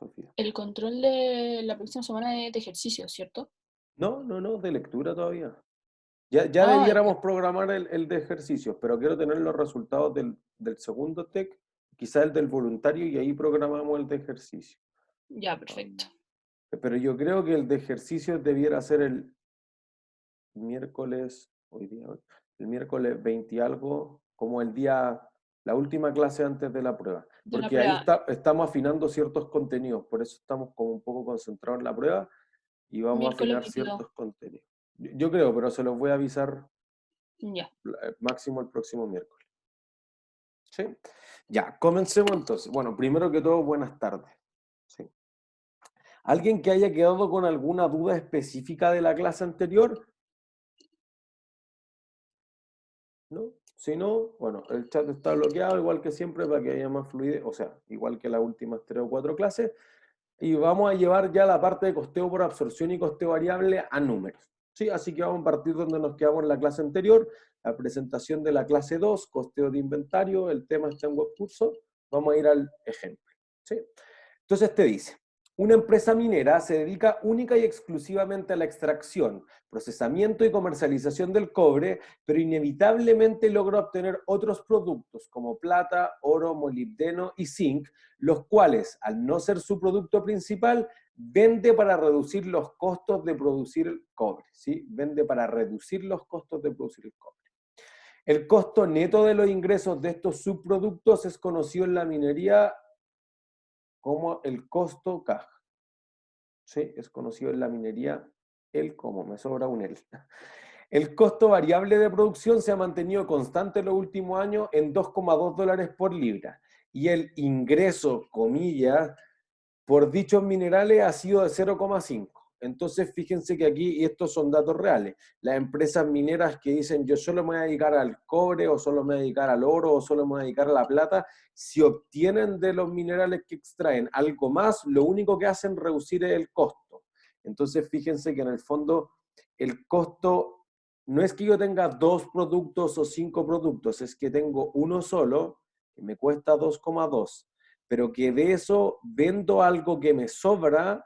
Sofía? El control de la próxima semana es de ejercicio, ¿cierto? No, no, no, de lectura todavía. Ya Ah, ya, debiéramos programar el de ejercicios, pero quiero tener los resultados del segundo TEC, quizá el del voluntario, y ahí programamos el de ejercicio. ya, perfecto. Um, pero yo creo que el de ejercicios debiera ser el miércoles, hoy día, el miércoles 20 y algo, como el día, la última clase antes de la prueba, De la porque ahí prueba. estamos afinando ciertos contenidos, por eso estamos como un poco concentrados en la prueba y vamos a Miércoles afinar 22. ciertos contenidos. Yo creo, pero se los voy a avisar Ya. máximo el próximo miércoles. ¿Sí? Ya, comencemos entonces. Bueno, primero que todo, buenas tardes. ¿Sí? ¿Alguien que haya quedado con alguna duda específica de la clase anterior? ¿No? Si no, bueno, el chat está bloqueado, igual que siempre, para que haya más fluidez, o sea, igual que las últimas 3 o 4 clases. Y vamos a llevar ya la parte de costeo por absorción y costeo variable a números. ¿Sí? Así que vamos a partir donde nos quedamos en la clase anterior, la presentación de la clase 2, costeo de inventario, el tema está en webcurso, vamos a ir al ejemplo. ¿Sí? Entonces te dice, una empresa minera se dedica única y exclusivamente a la extracción, procesamiento y comercialización del cobre, pero inevitablemente logra obtener otros productos como plata, oro, molibdeno y zinc, los cuales, al no ser su producto principal, vende para reducir los costos de producir el cobre. ¿Sí? Vende para reducir los costos de producir el cobre. El costo neto de los ingresos de estos subproductos es conocido en la minería como el costo caja. ¿Sí? Es conocido en la minería el como, me sobra un el. El costo variable de producción se ha mantenido constante en los últimos años en $2,2 por libra. Y el ingreso, comillas, por dichos minerales ha sido de 0,5. Entonces, fíjense que aquí, y estos son datos reales, las empresas mineras que dicen yo solo me voy a dedicar al cobre, o solo me voy a dedicar al oro, o solo me voy a dedicar a la plata, si obtienen de los minerales que extraen algo más, lo único que hacen reducir es el costo. Entonces, fíjense que en el fondo el costo no es que yo tenga 2 productos o 5 productos, es que tengo uno solo que me cuesta 2,2, pero que de eso vendo algo que me sobra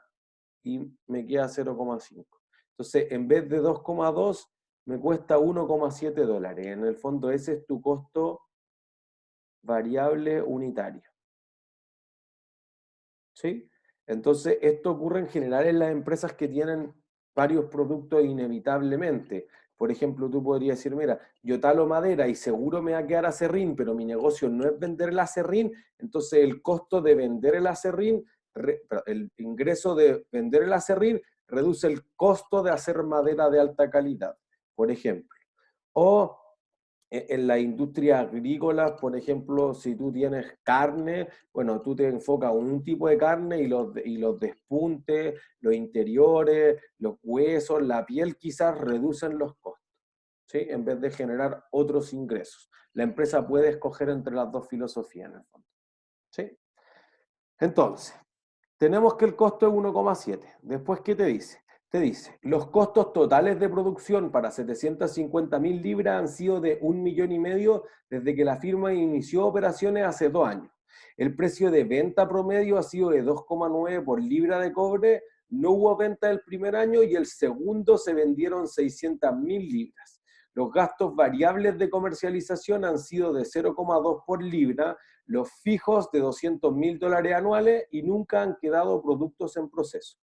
y me queda 0,5. Entonces, en vez de 2,2, me cuesta $1,7. En el fondo, ese es tu costo variable unitario. ¿Sí? Entonces, esto ocurre en general en las empresas que tienen varios productos inevitablemente. Por ejemplo, tú podrías decir, mira, yo talo madera y seguro me va a quedar acerrín, pero mi negocio no es vender el acerrín, entonces el costo de vender el acerrín, el ingreso de vender el acerrín reduce el costo de hacer madera de alta calidad, por ejemplo. O en la industria agrícola, por ejemplo, si tú tienes carne, bueno, tú te enfocas en un tipo de carne y los despuntes, los interiores, los huesos, la piel quizás reducen los costos, ¿sí? En vez de generar otros ingresos. La empresa puede escoger entre las dos filosofías en el fondo, ¿sí? Entonces, tenemos que el costo es 1,7. Después, ¿qué te dice? Te dice, los costos totales de producción para 750.000 libras han sido de 1,5 millones desde que la firma inició operaciones hace 2 años. El precio de venta promedio ha sido de 2,9 por libra de cobre. No hubo venta el primer año y el segundo se vendieron 600.000 libras. Los gastos variables de comercialización han sido de 0,2 por libra, los fijos de $200.000 anuales y nunca han quedado productos en proceso.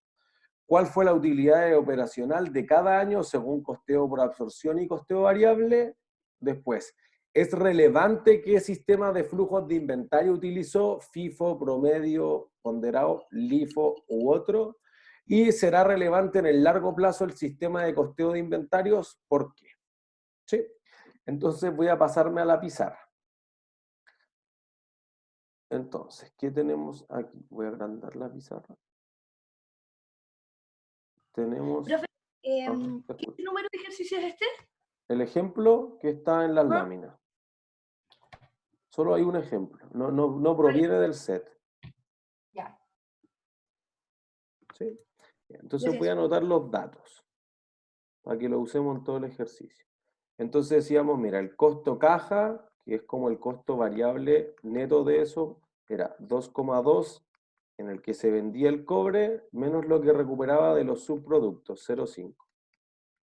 ¿Cuál fue la utilidad operacional de cada año según costeo por absorción y costeo variable? Después, ¿es relevante qué sistema de flujos de inventario utilizó? FIFO, promedio, ponderado, LIFO u otro. ¿Y será relevante en el largo plazo el sistema de costeo de inventarios? ¿Por qué? ¿Sí? Entonces voy a pasarme a la pizarra. Entonces, ¿qué tenemos aquí? Voy a agrandar la pizarra. Tenemos, Profe, te ¿qué escucho. número de ejercicio es este? El ejemplo que está en las Ajá. láminas. Solo hay un ejemplo. No ¿Cuál es? proviene del set. Ya, ¿Sí? Entonces voy a gracias. anotar los datos para que lo usemos en todo el ejercicio. Entonces decíamos, mira, el costo caja, que es como el costo variable neto de eso, era 2,2 en el que se vendía el cobre, menos lo que recuperaba de los subproductos, 0,5.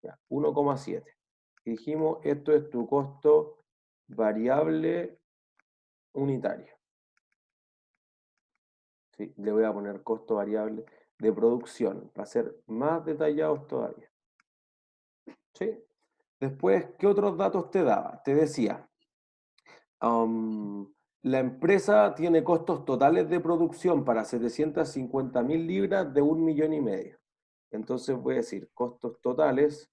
Ya, 1,7. Y dijimos, esto es tu costo variable unitario. ¿Sí? Le voy a poner costo variable de producción, para ser más detallados todavía. ¿Sí? Después, ¿qué otros datos te daba? Te decía, la empresa tiene costos totales de producción para 750.000 libras de 1,5 millones. Entonces voy a decir costos totales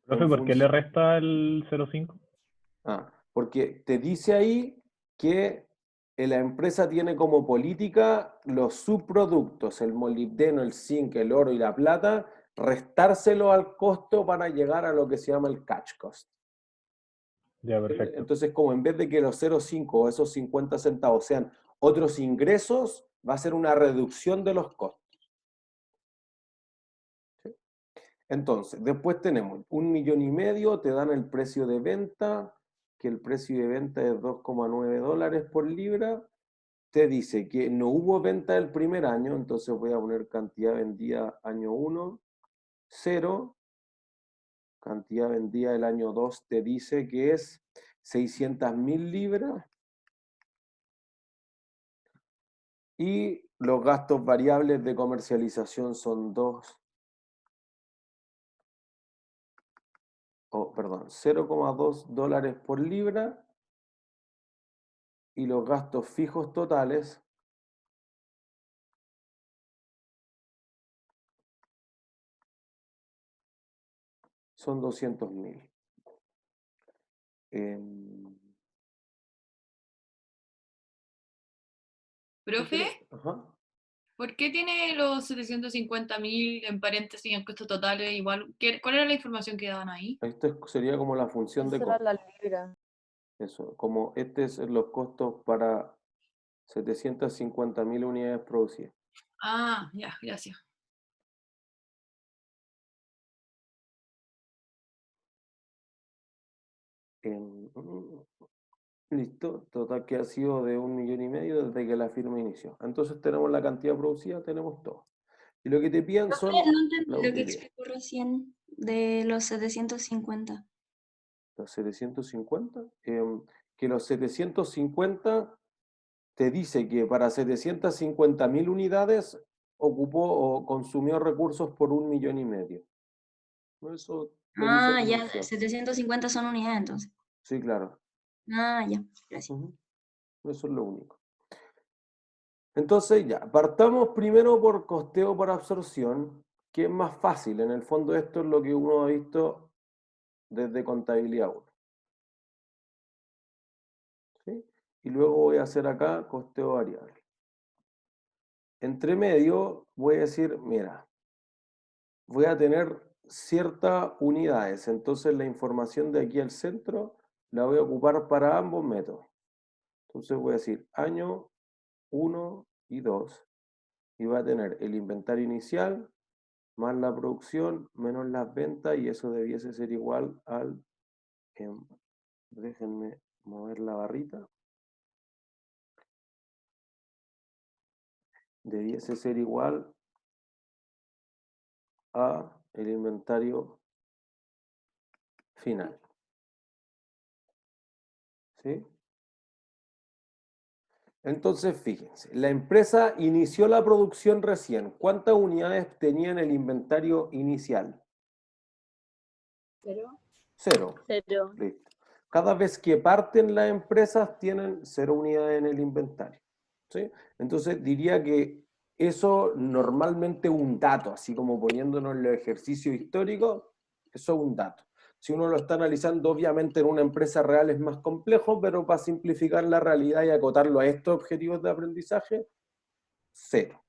en Profe, ¿por qué le función... resta el 0,5? Porque te dice ahí que la empresa tiene como política los subproductos, el molibdeno, el zinc, el oro y la plata, restárselo al costo para llegar a lo que se llama el catch cost. Ya, perfecto. Entonces, como en vez de que los 0,5 o esos 50 centavos sean otros ingresos, va a ser una reducción de los costos. ¿Sí? Entonces, después tenemos 1,5 millones, te dan el precio de venta, que el precio de venta es $2,9 por libra. Te dice que no hubo venta el primer año, entonces voy a poner cantidad vendida año 1, 0. Cantidad vendida del año 2 te dice que es 600.000 libras. Y los gastos variables de comercialización son $0,2 por libra. Y los gastos fijos totales son 200.000. Profe, Ajá. ¿por qué tiene los 750.000 en paréntesis en costos totales igual? ¿Cuál era la información que daban ahí? Esto sería como la función de Esa era costo. la libra. Eso, como este es los costos para 750.000 unidades producidas. Ah, ya, gracias. Listo, total que ha sido de 1,5 millones desde que la firma inició. Entonces tenemos la cantidad producida, tenemos todo. Y lo que te piden Profe, son no la entendí lo que utilidad. explicó recién de los 750. Los 750, que los 750 te dice que para 750.000 unidades ocupó o consumió recursos por 1,5 millones. Eso te dice Ah, al ya, iniciar. 750 son unidades entonces. Sí, claro. Ah, ya, gracias. Ujú. Eso es lo único. Entonces ya, partamos primero por costeo por absorción, que es más fácil. En el fondo esto es lo que uno ha visto desde contabilidad 1. ¿Sí? Y luego voy a hacer acá costeo variable. Entre medio voy a decir, mira, voy a tener ciertas unidades, entonces la información de aquí al centro la voy a ocupar para ambos métodos. Entonces voy a decir año 1 y 2 y va a tener el inventario inicial más la producción menos las ventas y eso debiese ser igual al, déjenme mover la barrita, debiese ser igual a el inventario final. ¿Sí? Entonces, fíjense, la empresa inició la producción recién. ¿Cuántas unidades tenía en el inventario inicial? ¿Cero? 0. Cero. Listo. Cada vez que parten las empresas tienen 0 unidades en el inventario. ¿Sí? Entonces diría que eso normalmente es un dato, así como poniéndonos en los ejercicios históricos, eso es un dato. Si uno lo está analizando, obviamente en una empresa real es más complejo, pero para simplificar la realidad y acotarlo a estos objetivos de aprendizaje, 0.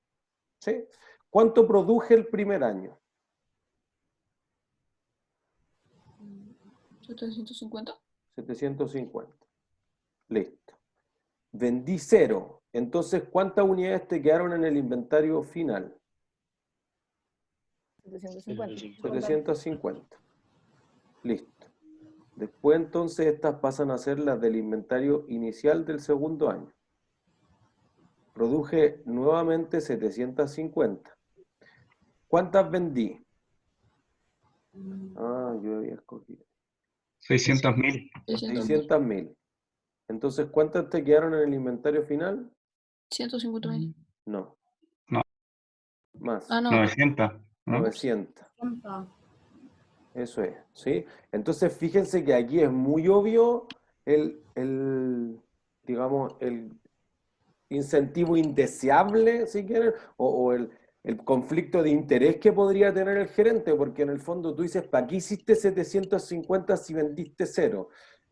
¿Sí? ¿Cuánto produje el primer año? 750. 750. Listo. Vendí 0. Entonces, ¿cuántas unidades te quedaron en el inventario final? 750. 750. Listo. Después entonces estas pasan a ser las del inventario inicial del segundo año. Produje nuevamente 750. ¿Cuántas vendí? Ah, yo había escogido. 600.000. 600.000. Entonces, ¿cuántas te quedaron en el inventario final? 150.000. No. No. Más. Ah, no. 900, ¿no? 900. Eso es, ¿sí? Entonces, fíjense que aquí es muy obvio digamos, el incentivo indeseable, si quieren, o el conflicto de interés que podría tener el gerente, porque en el fondo tú dices, ¿para qué hiciste 750 si vendiste cero?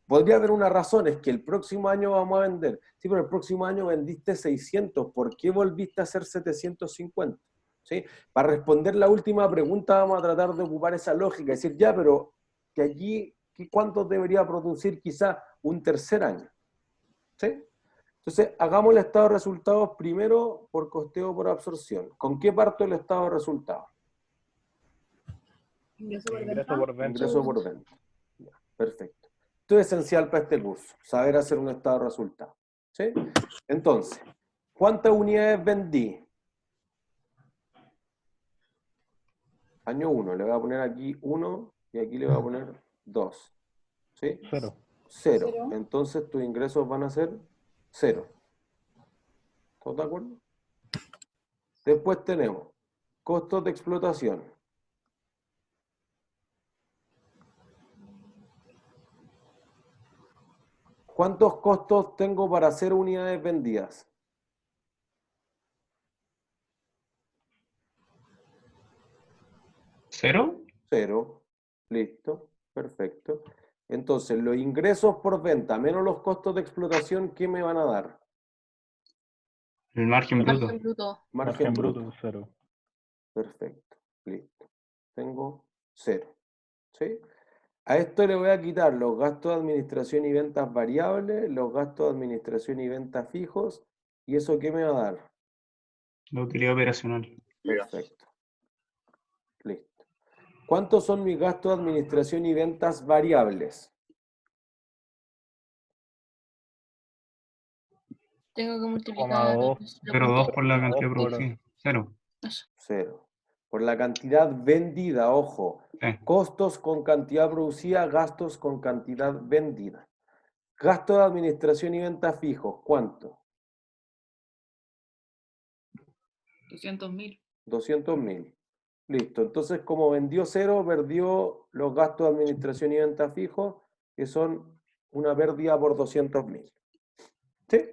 Podría haber una razón, es que el próximo año vamos a vender. Sí, pero el próximo año vendiste 600, ¿por qué volviste a hacer 750? ¿Sí? Para responder la última pregunta vamos a tratar de ocupar esa lógica, decir, ya, pero que allí, ¿cuánto debería producir quizá un tercer año? ¿Sí? Entonces, hagamos el estado de resultados primero por costeo por absorción. ¿Con qué parto el estado de resultados? Ingreso por Ingreso venta. por venta. Ingreso por venta. Ya, perfecto. Esto es esencial para este curso, saber hacer un estado de resultados. ¿Sí? Entonces, ¿cuántas unidades vendí? Año 1, le voy a poner aquí 1 y aquí le voy a poner 2. ¿Sí? 0. 0. Entonces tus ingresos van a ser 0. ¿Todos de acuerdo? Después tenemos costos de explotación. ¿Cuántos costos tengo para hacer unidades vendidas? 0. 0. Listo. Perfecto. Entonces, los ingresos por venta menos los costos de explotación, ¿qué me van a dar? El margen bruto. Margen bruto. Margen bruto. bruto 0. Perfecto. Listo. Tengo 0. ¿Sí? A esto le voy a quitar los gastos de administración y ventas variables, los gastos de administración y ventas fijos, ¿y eso qué me va a dar? La utilidad operacional. Perfecto. Listo. ¿Cuántos son mis gastos de administración y ventas variables? Tengo que multiplicar 0,2 por la cantidad producida. 0. 0. Por la cantidad vendida, ojo. Sí. Costos con cantidad producida, gastos con cantidad vendida. Gasto de administración y ventas fijos, ¿cuánto? 200.000. 200.000. Listo. Entonces, como vendió 0, perdió los gastos de administración y ventas fijos, que son una pérdida por 200.000. ¿Sí?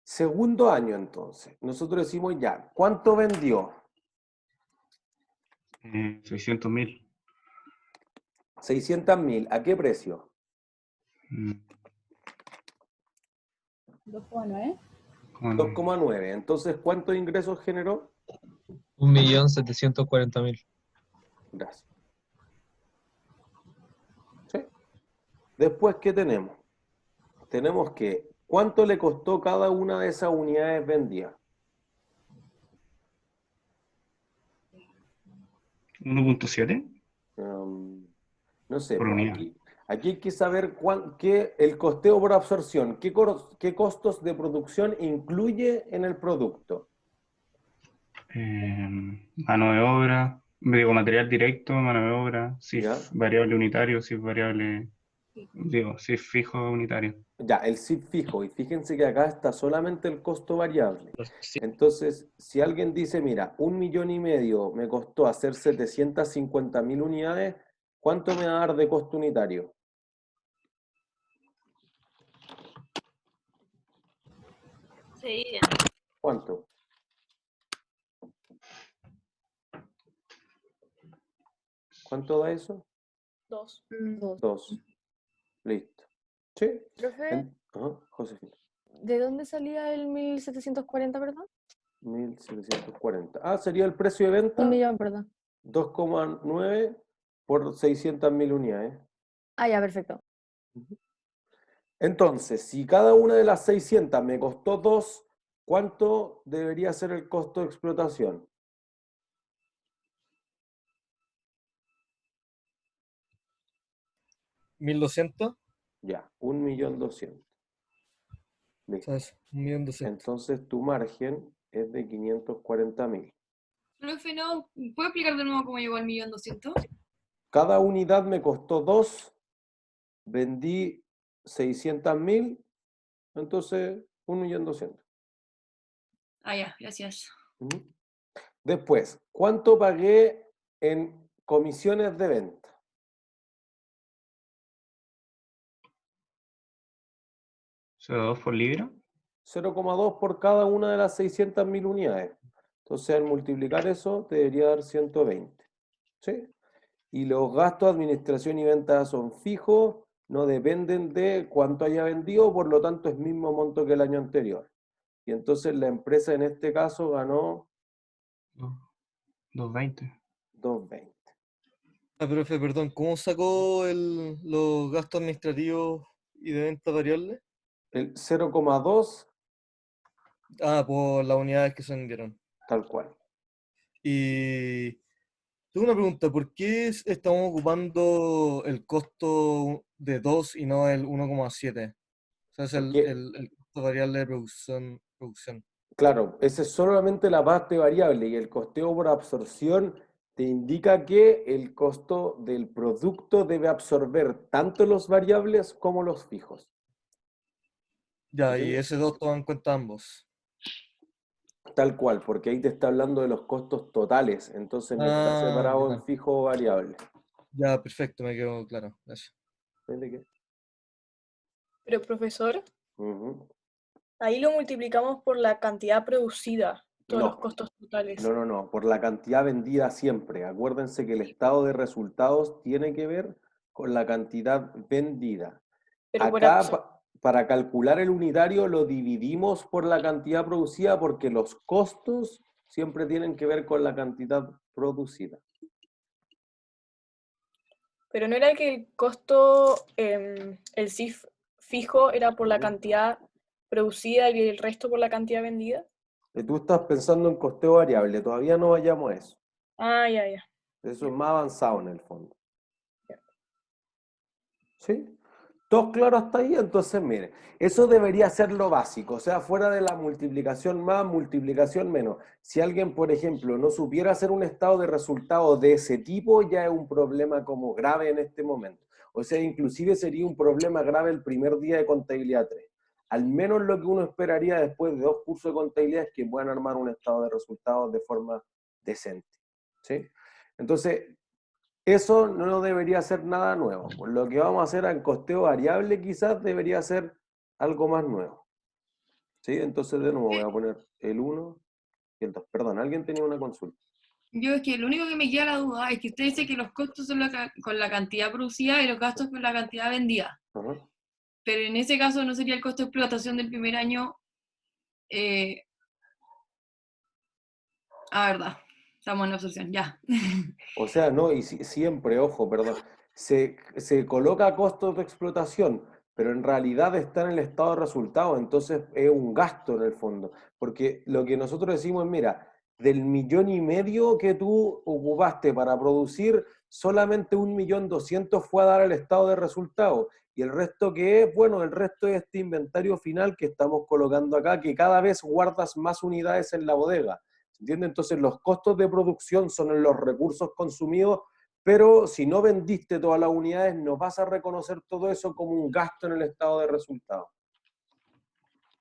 Segundo año, entonces. Nosotros decimos ya, ¿cuánto vendió? 600.000. 600.000. ¿A qué precio? 2,9. 2,9. Entonces, ¿cuántos ingresos generó? 1.740.000. Gracias. ¿Sí? Después, ¿qué tenemos? Tenemos que, ¿cuánto le costó cada una de esas unidades vendidas? 1.7 No sé, por pues unidad. aquí hay que saber el costeo por absorción, qué costos de producción incluye en el producto. Mano de obra, digo, material directo, mano de obra, si ¿Ya? es variable unitario, si es variable, digo, si es fijo unitario. Ya, el CIF fijo, y fíjense que acá está solamente el costo variable. Entonces, si alguien dice, mira, 1,5 millones me costó hacer 750.000 unidades, ¿cuánto me va a dar de costo unitario? Sí. ¿Cuánto? ¿Cuánto da eso? 2. 2. Listo. ¿Sí? Profe, Ajá, Josefina. ¿de dónde salía el 1.740, perdón? 1.740. Ah, sería el precio de venta. 1.000.000, perdón. 2,9 por 600.000 unidades. Ah, ya, perfecto. Entonces, si cada una de las 600 me costó 2, ¿cuánto debería ser el costo de explotación? ¿1.200? Ya, 1.200.000. Listo. ¿Sabes? 1.200.000. Entonces tu margen es de 540.000. Profe, no, ¿puedo explicar de nuevo cómo llegó al 1.200.000? Cada unidad me costó 2, vendí 600.000, entonces 1.200.000. Ah, ya, gracias. Ujú. Después, ¿cuánto pagué en comisiones de venta? ¿2 por libra? 0,2 por cada una de las 600.000 unidades. Entonces, al multiplicar eso, te debería dar 120. ¿Sí? Y los gastos de administración y venta son fijos, no dependen de cuánto haya vendido, por lo tanto es mismo monto que el año anterior. Y entonces la empresa en este caso ganó 220. 220. Ah, profe, perdón, ¿cómo sacó los gastos administrativos y de venta variables? El 0,2 Ah, por las unidades que se vendieron. tal cual. Y tengo una pregunta, ¿por qué estamos ocupando el costo de 2 y no el 1,7? O sea, es Porque, el costo variable de producción. claro, esa es solamente la parte variable y el costeo por absorción te indica que el costo del producto debe absorber tanto los variables como los fijos. Ya, y ¿Entiendes? ese 2 toma en cuenta ambos. Tal cual, porque ahí te está hablando de los costos totales, entonces no está Ah, separado en ya. fijo o variable. Ya, perfecto, me quedó claro. Gracias. ¿Ves de qué? Pero profesor, Ujú. ahí lo multiplicamos por la cantidad producida, todos los No, costos totales. no, por la cantidad vendida siempre. Acuérdense que el estado de resultados tiene que ver con la cantidad vendida. Pero por Acá, para calcular el unitario, lo dividimos por la cantidad producida porque los costos siempre tienen que ver con la cantidad producida. Pero no era que el costo, el CIF fijo era por la cantidad producida y el resto por la cantidad vendida. Tú estás pensando en costeo variable, todavía no vayamos a eso. Ah, ya, ya. Eso es más avanzado en el fondo. ¿Sí? ¿Todo claro hasta ahí? Entonces, mire, eso debería ser lo básico, o sea, fuera de la multiplicación más, multiplicación menos. Si alguien, por ejemplo, no supiera hacer un estado de resultados de ese tipo, ya es un problema como grave en este momento. O sea, inclusive sería un problema grave el primer día de contabilidad 3. Al menos lo que uno esperaría después de 2 cursos de contabilidad es que puedan armar un estado de resultados de forma decente. ¿Sí? Entonces, eso no debería ser nada nuevo. Pues lo que vamos a hacer en costeo variable quizás debería ser algo más nuevo. ¿Sí? Entonces de nuevo voy a poner el 1 y el 2. Perdón, alguien tenía una consulta. Yo es que lo único que me queda la duda es que usted dice que los costos son con la cantidad producida y los gastos con la cantidad vendida. Ajá. Pero en ese caso no sería el costo de explotación del primer año. Verdad. Estamos en la absorción, ya. O sea, no, y siempre, ojo, perdón, se coloca costos de explotación, pero en realidad está en el estado de resultados, entonces es un gasto en el fondo, porque lo que nosotros decimos es, mira, del 1,5 millones que tú ocupaste para producir, solamente 1.200.000 fue a dar al estado de resultados, y el resto que es, bueno, el resto es este inventario final que estamos colocando acá, que cada vez guardas más unidades en la bodega. ¿Entiendes? Entonces los costos de producción son los recursos consumidos, pero si no vendiste todas las unidades, no vas a reconocer todo eso como un gasto en el estado de resultados.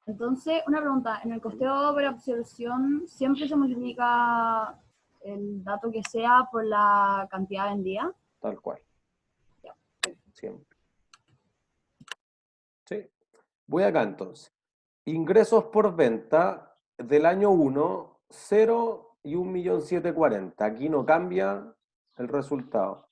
Entonces, una pregunta, en el costeo por absorción siempre se multiplica el dato que sea por la cantidad vendida. Tal cual. Siempre. ¿Sí? Voy acá entonces. Ingresos por venta del año 1, 0 y 1.740.000. Aquí no cambia el resultado.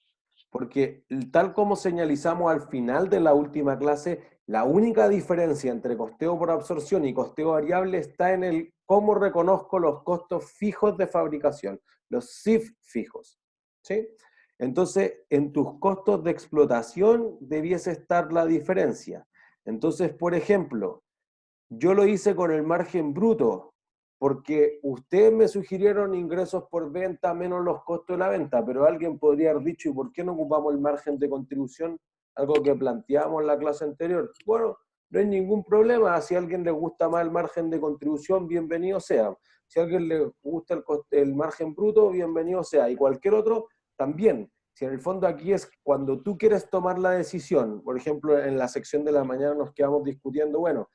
Porque tal como señalizamos al final de la última clase, la única diferencia entre costeo por absorción y costeo variable está en el cómo reconozco los costos fijos de fabricación, los CIF fijos. ¿Sí? Entonces, en tus costos de explotación debiese estar la diferencia. Entonces, por ejemplo, yo lo hice con el margen bruto, porque ustedes me sugirieron ingresos por venta menos los costos de la venta, pero alguien podría haber dicho, ¿y por qué no ocupamos el margen de contribución? Algo que planteamos en la clase anterior. Bueno, no hay ningún problema. Si a alguien le gusta más el margen de contribución, bienvenido sea. Si a alguien le gusta el margen bruto, bienvenido sea. Y cualquier otro, también. Si en el fondo aquí es cuando tú quieres tomar la decisión, por ejemplo, en la sección de la mañana nos quedamos discutiendo, bueno,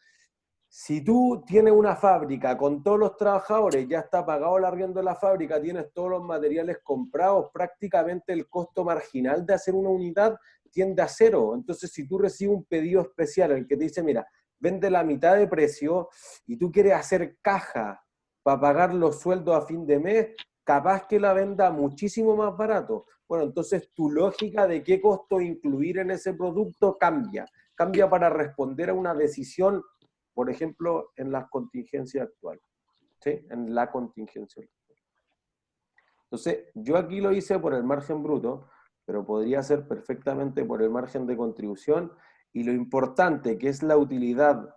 si tú tienes una fábrica con todos los trabajadores, ya está pagado el arriendo de la fábrica, tienes todos los materiales comprados, prácticamente el costo marginal de hacer una unidad tiende a cero. Entonces, si tú recibes un pedido especial en el que te dice, mira, vende la mitad de precio y tú quieres hacer caja para pagar los sueldos a fin de mes, capaz que la venda muchísimo más barato. Bueno, entonces tu lógica de qué costo incluir en ese producto cambia. Cambia para responder a una decisión, por ejemplo, en las contingencias actuales. ¿Sí? En la contingencia actual. Entonces, yo aquí lo hice por el margen bruto, pero podría ser perfectamente por el margen de contribución, y lo importante, que es la utilidad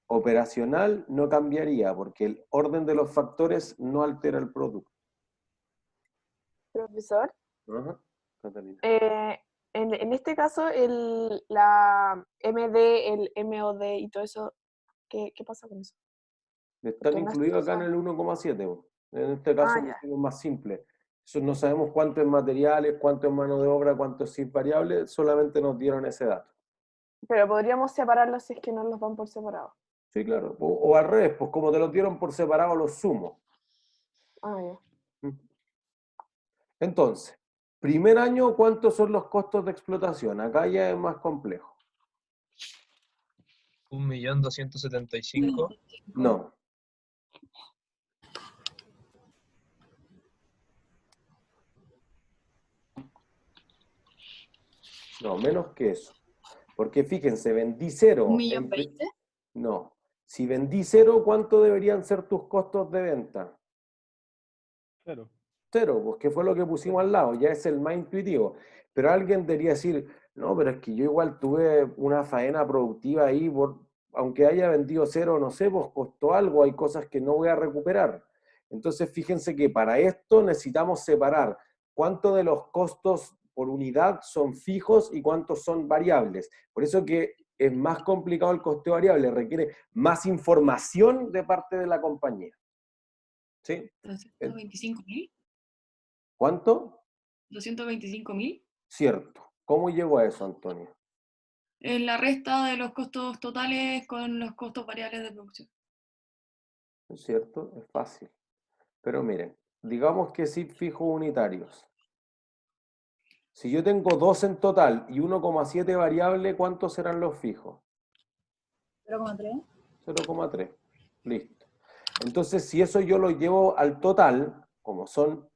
operacional, no cambiaría, porque el orden de los factores no altera el producto. Profesor, Ajá, Catalina. en este caso, la MD, el MOD y todo eso, ¿qué pasa con eso? Están Porque no incluidos acá en el 1,7. En este caso ya. es más simple. Eso no sabemos cuánto es materiales, cuánto es mano de obra, cuánto es sin variable, solamente nos dieron ese dato. Pero podríamos separarlos si es que no los dan por separado. Sí, claro. O al revés, pues como te los dieron por separado, los sumo. Ya. Entonces, primer año, ¿cuántos son los costos de explotación? Acá ya es más complejo. 1.275.000. No. No, menos que eso. Porque fíjense, vendí cero. ¿1.020.000? No. Si vendí cero, ¿cuánto deberían ser tus costos de venta? 0. Cero, pues que fue lo que pusimos al lado, ya es el más intuitivo. Pero alguien debería decir, no, pero es que yo igual tuve una faena productiva ahí, aunque haya vendido cero, no sé, pues costó algo, hay cosas que no voy a recuperar. Entonces fíjense que para esto necesitamos separar cuánto de los costos por unidad son fijos y cuántos son variables. Por eso que es más complicado el costeo variable, requiere más información de parte de la compañía. ¿Sí? 225.000. ¿Cuánto? 225.000. Cierto. ¿Cómo llegó a eso, Antonio? En la resta de los costos totales con los costos variables de producción. ¿Es cierto? Es fácil. Pero miren, digamos que sí fijo unitarios. Si yo tengo 2 en total y 1,7 variable, ¿cuántos serán los fijos? 0,3. 0,3. Listo. Entonces, si eso yo lo llevo al total, como son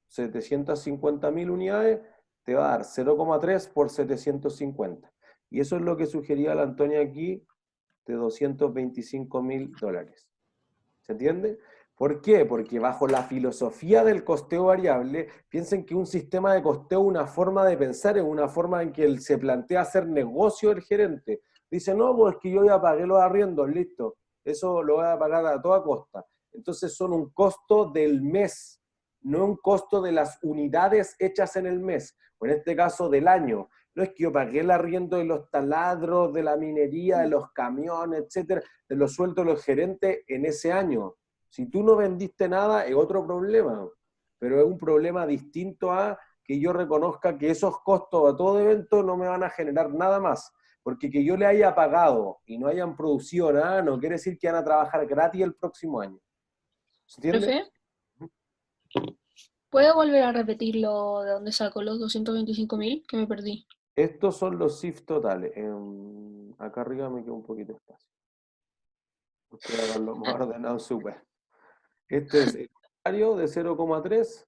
750.000 unidades, te va a dar 0,3 por 750. Y eso es lo que sugería la Antonia aquí, de $225.000. ¿Se entiende? ¿Por qué? Porque bajo la filosofía del costeo variable, piensen que un sistema de costeo es una forma de pensar, es una forma en que él se plantea hacer negocio el gerente. Dice, no, pues es que yo ya pagué los arriendos, listo. Eso lo voy a pagar a toda costa. Entonces son un costo del mes, no un costo de las unidades hechas en el mes, o en este caso del año. No es que yo pagué el arriendo de los taladros, de la minería, de los camiones, etcétera, de los sueldos de los gerentes en ese año. Si tú no vendiste nada, es otro problema, pero es un problema distinto a que yo reconozca que esos costos a todo evento no me van a generar nada más, porque que yo le haya pagado y no hayan producido nada, no quiere decir que van a trabajar gratis el próximo año. ¿Se entiende? Profe, ¿puedo volver a repetirlo de dónde sacó los 225.000 que me perdí? Estos son los CIF totales. Acá arriba me queda un poquito de espacio. Ustedes hagan lo más ordenado súper. Este es el salario de 0,3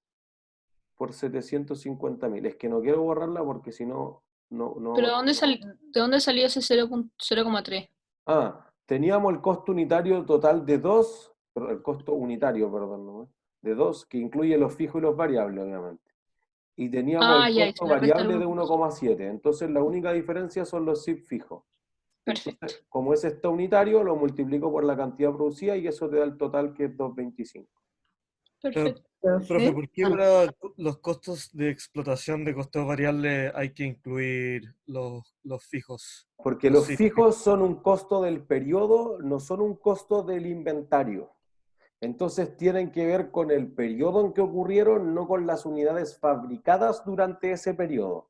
por 750.000. Es que no quiero borrarla porque si no... ¿Pero de dónde salió ese 0,3? Ah, teníamos el costo unitario total de 2, el costo unitario, perdón, ¿no? De 2, que incluye los fijos y los variables, obviamente. Y teníamos el costo variable de 1,7. Entonces la única diferencia son los CIF fijos. Perfecto. Entonces, como ese está unitario, lo multiplico por la cantidad producida y eso te da el total que es 225. Perfecto. Profe, ¿por qué Ah, para los costos de explotación de costeo variable hay que incluir los fijos? Porque Los los CIF fijos son un costo del periodo, no son un costo del inventario. Entonces tienen que ver con el periodo en que ocurrieron, no con las unidades fabricadas durante ese periodo.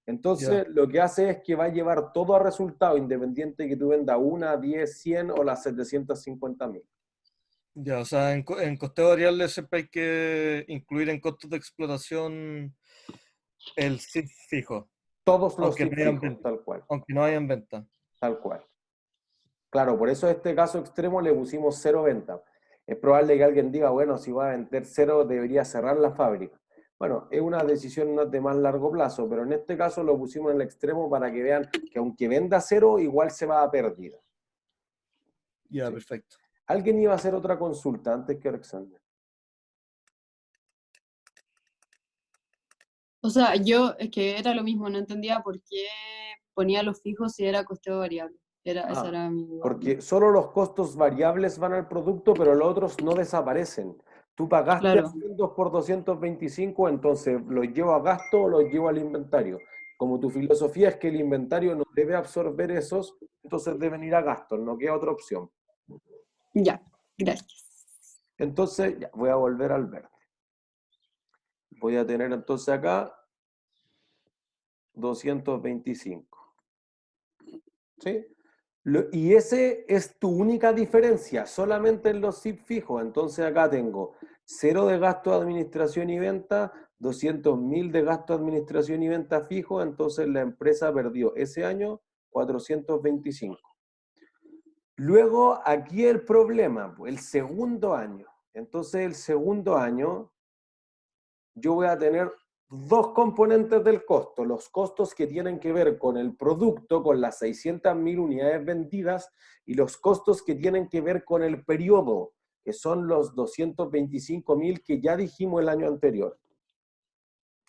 Entonces Ya, lo que hace es que va a llevar todo a resultado, independiente que tú vendas una, 10, 100 o las 750.000. ya, o sea, en costeo variable siempre hay que incluir en costos de explotación el CIF fijo, Todos los aunque no hayan fijos, venta. tal cual, Aunque no hayan venta. tal cual. Claro, por eso a este caso extremo le pusimos cero venta. Es probable que alguien diga, bueno, si va a vender cero, debería cerrar la fábrica. Bueno, es una decisión no de más largo plazo, pero en este caso lo pusimos en el extremo para que vean que aunque venda cero, igual se va a pérdida. Ya, Sí. perfecto. Alguien iba a hacer otra consulta antes que Alexander. o sea, yo es que era lo mismo, no entendía por qué ponía los fijos si era costeo variable. Esa era mi duda. Porque solo los costos variables van al producto, pero los otros no desaparecen. Tú pagaste Claro. arriendos por 225, entonces los llevo a gasto o los llevo al inventario. Como tu filosofía es que el inventario no debe absorber esos, entonces deben ir a gastos, no queda otra opción. Ya, gracias. Entonces, ya, voy a volver al verde. Voy a tener entonces acá 225. ¿Sí? Y ese es tu única diferencia, solamente en los SIP fijos. Entonces acá tengo 0 de gasto de administración y venta, 200.000 de gasto de administración y venta fijo, entonces la empresa perdió ese año 425. Luego aquí el problema, el segundo año. Entonces el segundo año yo voy a tener dos componentes del costo, los costos que tienen que ver con el producto, con las 600.000 unidades vendidas, y los costos que tienen que ver con el periodo, que son los 225.000 que ya dijimos el año anterior.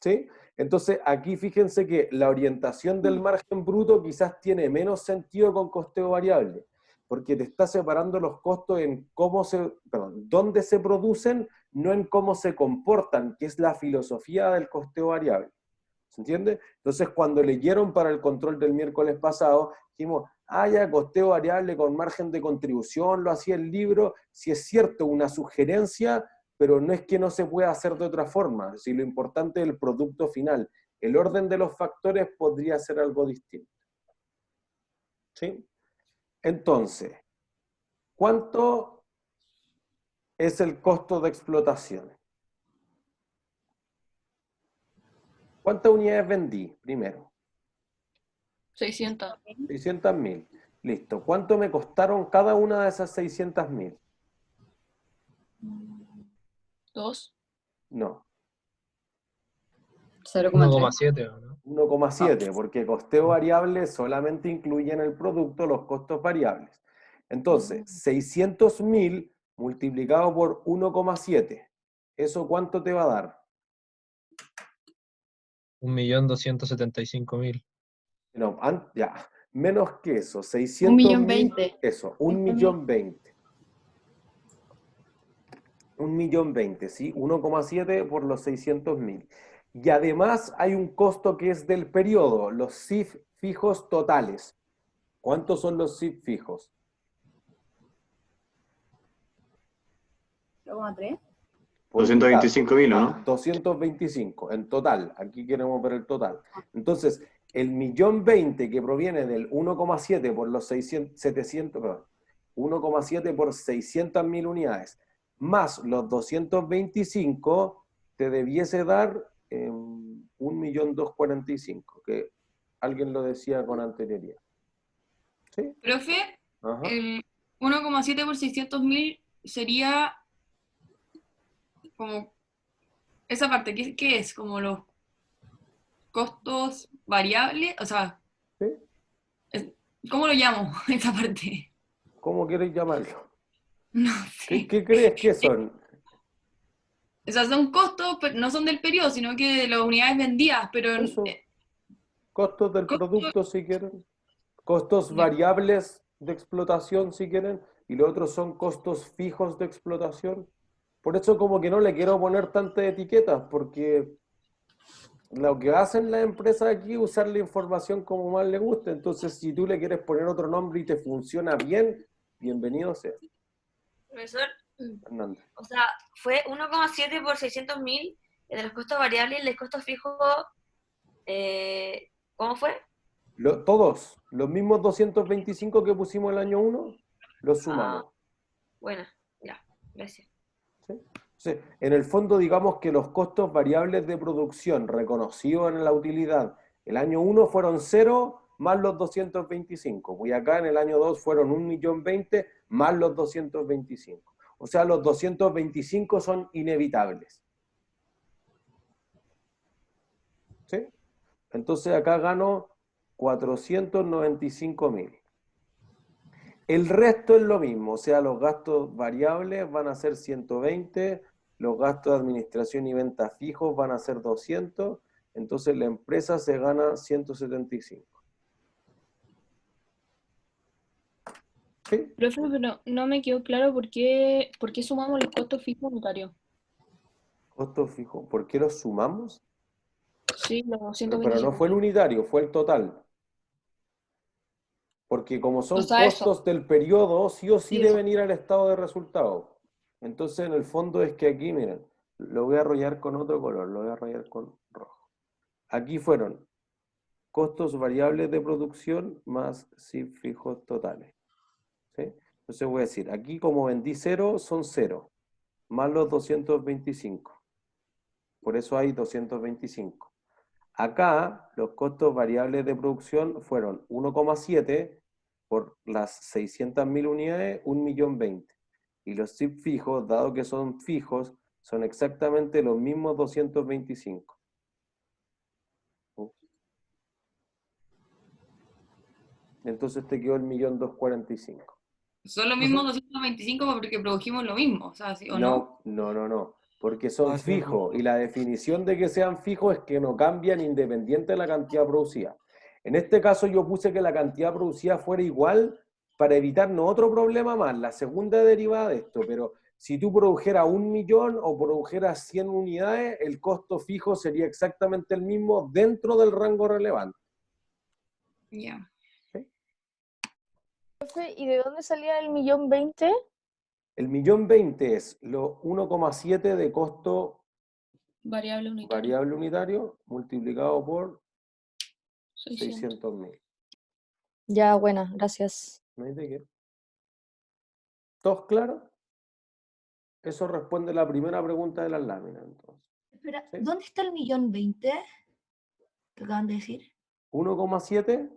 ¿Sí? Entonces, aquí fíjense que la orientación del margen bruto quizás tiene menos sentido con costeo variable, porque te está separando los costos en dónde se producen, no en cómo se comportan, que es la filosofía del costeo variable. ¿Se entiende? Entonces, cuando leyeron para el control del miércoles pasado, dijimos, ya, costeo variable con margen de contribución, lo hacía el libro, si es cierto, una sugerencia, pero no es que no se pueda hacer de otra forma, si lo importante es el producto final. El orden de los factores podría ser algo distinto. ¿Sí? Entonces, ¿cuánto es el costo de explotación? ¿Cuántas unidades vendí primero? 600. 600.000. Listo. ¿Cuánto me costaron cada una de esas 600.000? 2. No. 1,7, ¿no? 1,7, porque costeo variable solamente incluye en el producto los costos variables. Entonces, 600.000 multiplicado por 1,7. ¿Eso cuánto te va a dar? 1.275.000. No, ya, menos que eso, 1.020.000. eso, 1.020.000. 1.020.000, ¿sí? 1,7 por los 600.000. Y además hay un costo que es del periodo, los SIF fijos totales. ¿Cuántos son los SIF fijos? 0,3. 225.000, ¿no? 225 en total. Aquí queremos ver el total. Entonces, el 1.020.000 que proviene del 1,7 por los 1,7 por 600.000 unidades, más los 225, te debiese dar 1.245.000, que alguien lo decía con anterioridad. ¿Sí? Profe, Ajá. el 1,7 por 600.000 sería como esa parte, ¿qué es? Como los costos variables, o sea, ¿Sí? ¿cómo lo llamo esa parte? ¿Cómo quieres llamarlo? No sé. ¿Qué crees que son? O sea, son costos, pero no son del periodo, sino que de las unidades vendidas, pero Eso. Costos del producto, si quieren. Costos Ya. variables de explotación, si quieren. Y los otros son costos fijos de explotación. Por eso como que no le quiero poner tantas etiquetas, porque lo que hacen las empresas aquí es usar la información como más les guste. Entonces, si tú le quieres poner otro nombre y te funciona bien, bienvenido sea. Profesor, Hernández. o sea, fue 1,7 por 600.000 de los costos variables y los costos fijos, ¿cómo fue? Todos, los mismos 225 que pusimos el año 1, los sumamos. Bueno, ya, gracias. Sí, en el fondo, digamos que los costos variables de producción reconocidos en la utilidad el año 1 fueron 0 más los 225. Y acá en el año 2 fueron 1.020.000 más los 225. O sea, los 225 son inevitables. ¿Sí? Entonces acá gano 495.000. El resto es lo mismo, o sea, los gastos variables van a ser 120, los gastos de administración y ventas fijos van a ser 200, entonces la empresa se gana 175. ¿Sí? Profe, pero no me quedó claro por qué sumamos los costos fijos unitarios. Costos fijos, ¿por qué los sumamos? Sí, los Pero 125. no fue el unitario, fue el total. Porque como son O sea, costos eso. del periodo, sí o sí Sí, deben ir al estado de resultado. Entonces, en el fondo es que aquí, miren, lo voy a rayar con otro color, lo voy a rayar con rojo. Aquí fueron costos variables de producción más SIF fijos totales. ¿Sí? Entonces voy a decir, aquí como vendí 0, son 0, más los 225. Por eso hay 225. Acá, los costos variables de producción fueron 1,7 por las 600.000 unidades, 1.020.000. Y los SIF fijos, dado que son fijos, son exactamente los mismos 225. Entonces te quedó el 1.245.000. Son los mismos 225 porque produjimos lo mismo, o sea, ¿sí o no? No. Porque son sí, fijos. Y la definición de que sean fijos es que no cambian independiente de la cantidad producida. En este caso yo puse que la cantidad producida fuera igual para evitarnos otro problema más, la segunda derivada de esto. Pero si tú produjeras 1.000.000 o produjeras 100 unidades, el costo fijo sería exactamente el mismo dentro del rango relevante. Ya. Profe, ¿y de dónde salía el 1.020.000? El 1.020.000 es lo 1,7 de costo variable unitario. variable unitario multiplicado por 600. 600.000. Ya, buena, gracias. ¿No hay de qué? ¿Todos claros? Eso responde a la primera pregunta de las láminas, entonces. Espera, ¿Sí? ¿dónde está el 1.020.000 que acaban de decir? 1,7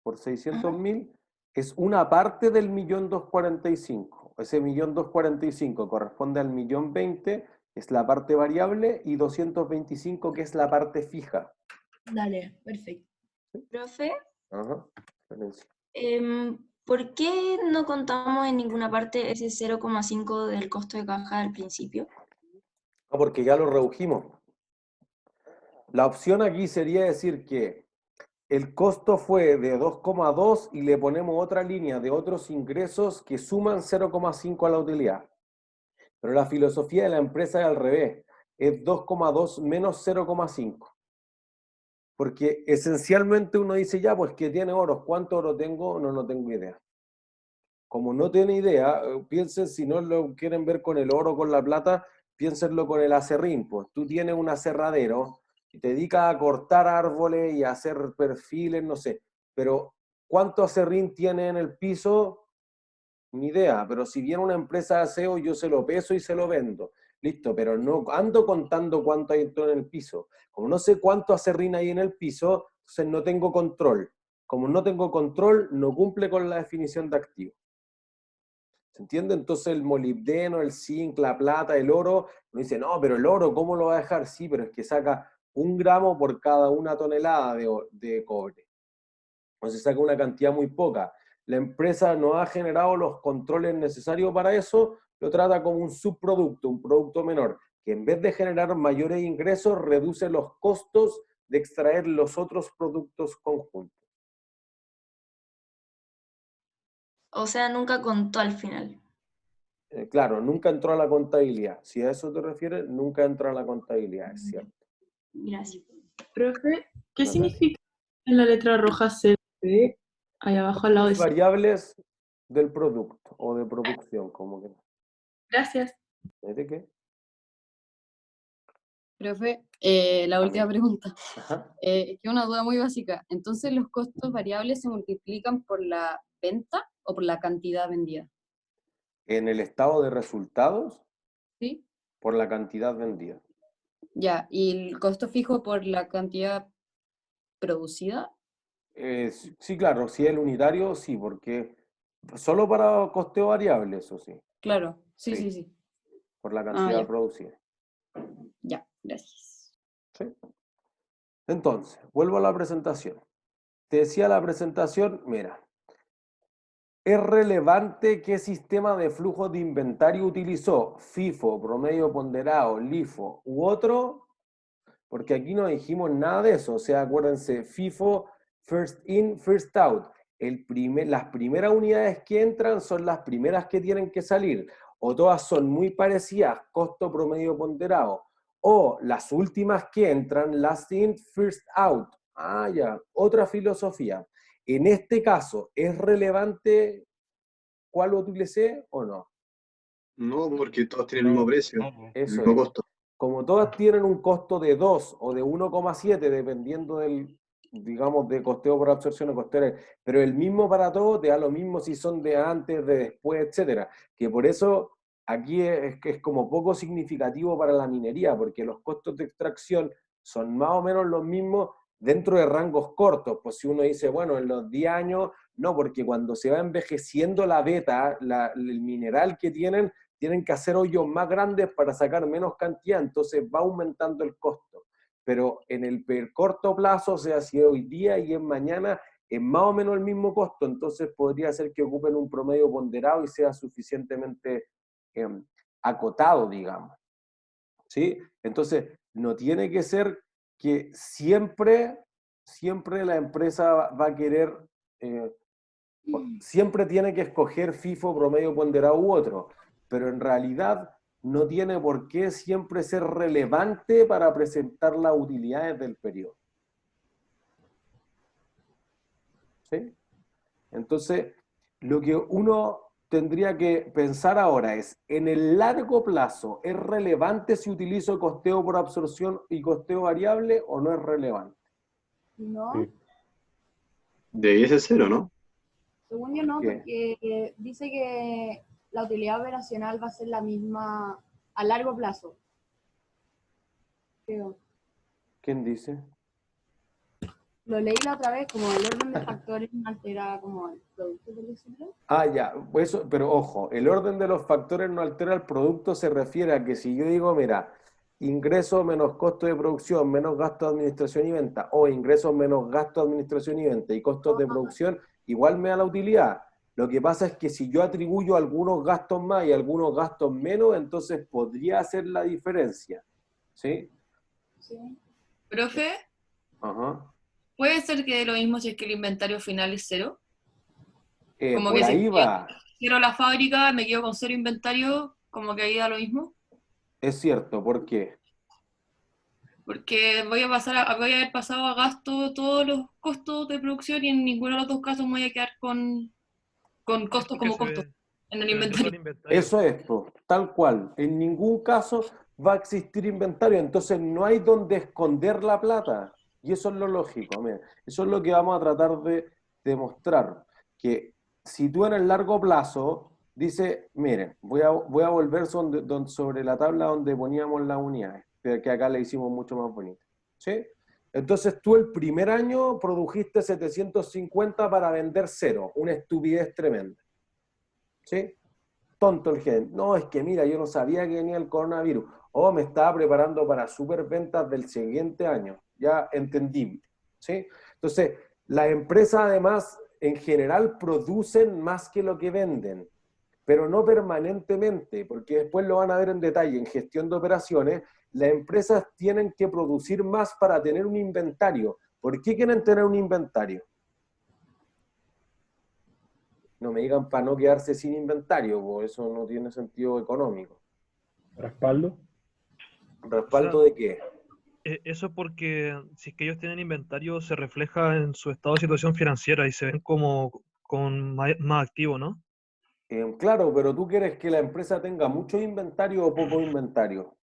por 600.000 es una parte del 1.245.000. Ese 1.245.000 corresponde al 1.020.000, que es la parte variable, y 225, que es la parte fija. Dale, perfecto. Profe, Ajá. Florencia. ¿por qué no contamos en ninguna parte ese 0,5 del costo de caja al principio? No, porque ya lo redujimos. La opción aquí sería decir que el costo fue de 2,2 y le ponemos otra línea de otros ingresos que suman 0,5 a la utilidad. Pero la filosofía de la empresa es al revés, es 2,2 menos 0,5. Porque esencialmente uno dice, ya, pues que tiene oro, ¿cuánto oro tengo? No tengo idea. Como no tiene idea, piensen, si no lo quieren ver con el oro, con la plata, piénsenlo con el aserrín. Pues tú tienes un aserradero y te dedicas a cortar árboles y a hacer perfiles, no sé. Pero ¿cuánto aserrín tiene en el piso? Ni idea. Pero si viene una empresa de aseo, yo se lo peso y se lo vendo. Listo, pero no ando contando cuánto hay en el piso. Como no sé cuánto aserrín hay en el piso, entonces no tengo control. Como no tengo control, no cumple con la definición de activo. ¿Se entiende? Entonces el molibdeno, el zinc, la plata, el oro, uno dice, no, pero el oro, ¿cómo lo va a dejar? Sí, pero es que saca 1 gramo por cada 1 tonelada de cobre. Entonces saca una cantidad muy poca. La empresa no ha generado los controles necesarios para eso, lo trata como un subproducto, un producto menor, que en vez de generar mayores ingresos, reduce los costos de extraer los otros productos conjuntos. O sea, nunca contó al final. Claro, nunca entró a la contabilidad. Si a eso te refieres, nunca entra a la contabilidad, es cierto. Gracias. Profe, ¿qué Natalia. significa en la letra roja CP, ahí abajo al lado de Las variables del producto o de producción, como que. Gracias. ¿De qué? Profe, la última pregunta. Ajá. Es que una duda muy básica. Entonces, ¿los costos variables se multiplican por la venta o por la cantidad vendida? En el estado de resultados, ¿Sí? por la cantidad vendida. Ya, ¿y el costo fijo por la cantidad producida? Sí, claro, si es el unitario, sí, porque solo para costeo variable, eso sí, Claro, sí, Sí. sí, sí. por la cantidad ya. producida. Ya, gracias. ¿Sí? Entonces, vuelvo a la presentación. Te decía la presentación, mira, ¿es relevante qué sistema de flujo de inventario utilizó? FIFO, promedio ponderado, LIFO u otro, porque aquí no dijimos nada de eso. O sea, acuérdense, FIFO, first in, first out. Las primeras unidades que entran son las primeras que tienen que salir, o todas son muy parecidas, costo promedio ponderado, o las últimas que entran, last in, first out. Ah, ya, otra filosofía. En este caso, ¿es relevante cuál utilicé o no? No, porque todos tienen el mismo precio, el Eso mismo es. costo. Como todas tienen un costo de 2 o de 1,7, dependiendo del, digamos, de costeo por absorción o costeo, pero el mismo para todos, te da lo mismo si son de antes, de después, etcétera. Que por eso aquí es como poco significativo para la minería, porque los costos de extracción son más o menos los mismos dentro de rangos cortos. Pues si uno dice, bueno, en los 10 años, no, porque cuando se va envejeciendo la beta, el mineral que tienen que hacer hoyos más grandes para sacar menos cantidad, entonces va aumentando el costo. Pero en el corto plazo, o sea, si es hoy día y es mañana, es más o menos el mismo costo, entonces podría ser que ocupen un promedio ponderado y sea suficientemente acotado, digamos. ¿Sí? Entonces, no tiene que ser que siempre la empresa va a querer, siempre tiene que escoger FIFO, promedio ponderado u otro, pero en realidad no tiene por qué siempre ser relevante para presentar las utilidades del periodo. ¿Sí? Entonces, lo que uno tendría que pensar ahora es, en el largo plazo, ¿es relevante si utilizo costeo por absorción y costeo variable o no es relevante? No, Debería ser cero, ¿no? según yo no, ¿Qué? porque dice que la utilidad operacional va a ser la misma a largo plazo. Creo. ¿Quién dice? Lo leí la otra vez, como el orden de factores no altera como el producto, por decirlo. Ah, ya, pues eso, pero ojo, el orden de los factores no altera el producto, se refiere a que si yo digo, mira, ingresos menos costo de producción, menos gasto de administración y venta, o ingresos menos gasto de administración y venta y costos de producción, igual me da la utilidad. Lo que pasa es que si yo atribuyo algunos gastos más y algunos gastos menos, entonces podría hacer la diferencia. ¿Sí? Sí. Profe, Ajá. ¿puede ser que dé lo mismo si es que el inventario final es cero? Como Por que si ahí va. cierro la fábrica, me quedo con cero inventario, como que ahí da lo mismo. Es cierto, ¿por qué? Porque voy a haber pasado a gasto todos los costos de producción y en ninguno de los dos casos me voy a quedar con costos como costos en el inventario. Eso es, po, tal cual. En ningún caso va a existir inventario, entonces no hay donde esconder la plata. Y eso es lo lógico. Mira, eso es lo que vamos a tratar de demostrar. Que si tú en el largo plazo dices, miren, voy a volver sobre la tabla donde poníamos las unidades, pero que acá le hicimos mucho más bonito. ¿Sí? Entonces tú el primer año produjiste 750 para vender cero, una estupidez tremenda. ¿Sí? Tonto el gerente. No, es que mira, yo no sabía que venía el coronavirus. O me estaba preparando para superventas del siguiente año. Ya entendí. ¿Sí? Entonces, las empresas además, en general, producen más que lo que venden, pero no permanentemente, porque después lo van a ver en detalle. En gestión de operaciones, las empresas tienen que producir más para tener un inventario. ¿Por qué quieren tener un inventario? No me digan para no quedarse sin inventario, pues eso no tiene sentido económico. ¿Respaldo? ¿Respaldo de qué? Eso es porque si es que ellos tienen inventario, se refleja en su estado de situación financiera y se ven como con más activo, ¿no? Claro, pero tú quieres que la empresa tenga mucho inventario o poco inventario.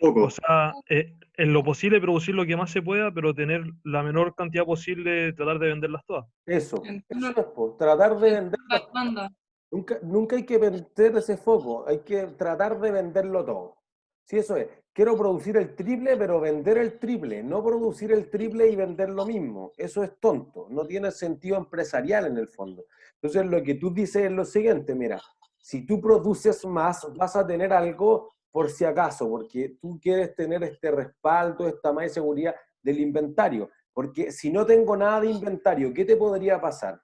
O sea, en lo posible producir lo que más se pueda, pero tener la menor cantidad posible, tratar de venderlas todas. Eso es, pues, tratar de venderlas. Nunca hay que vender ese foco, hay que tratar de venderlo todo. Sí, eso es. Quiero producir el triple, pero vender el triple, no producir el triple y vender lo mismo. Eso es tonto, no tiene sentido empresarial en el fondo. Entonces, lo que tú dices es lo siguiente, mira, si tú produces más, vas a tener algo por si acaso, porque tú quieres tener este respaldo, esta más seguridad del inventario. Porque si no tengo nada de inventario, ¿qué te podría pasar?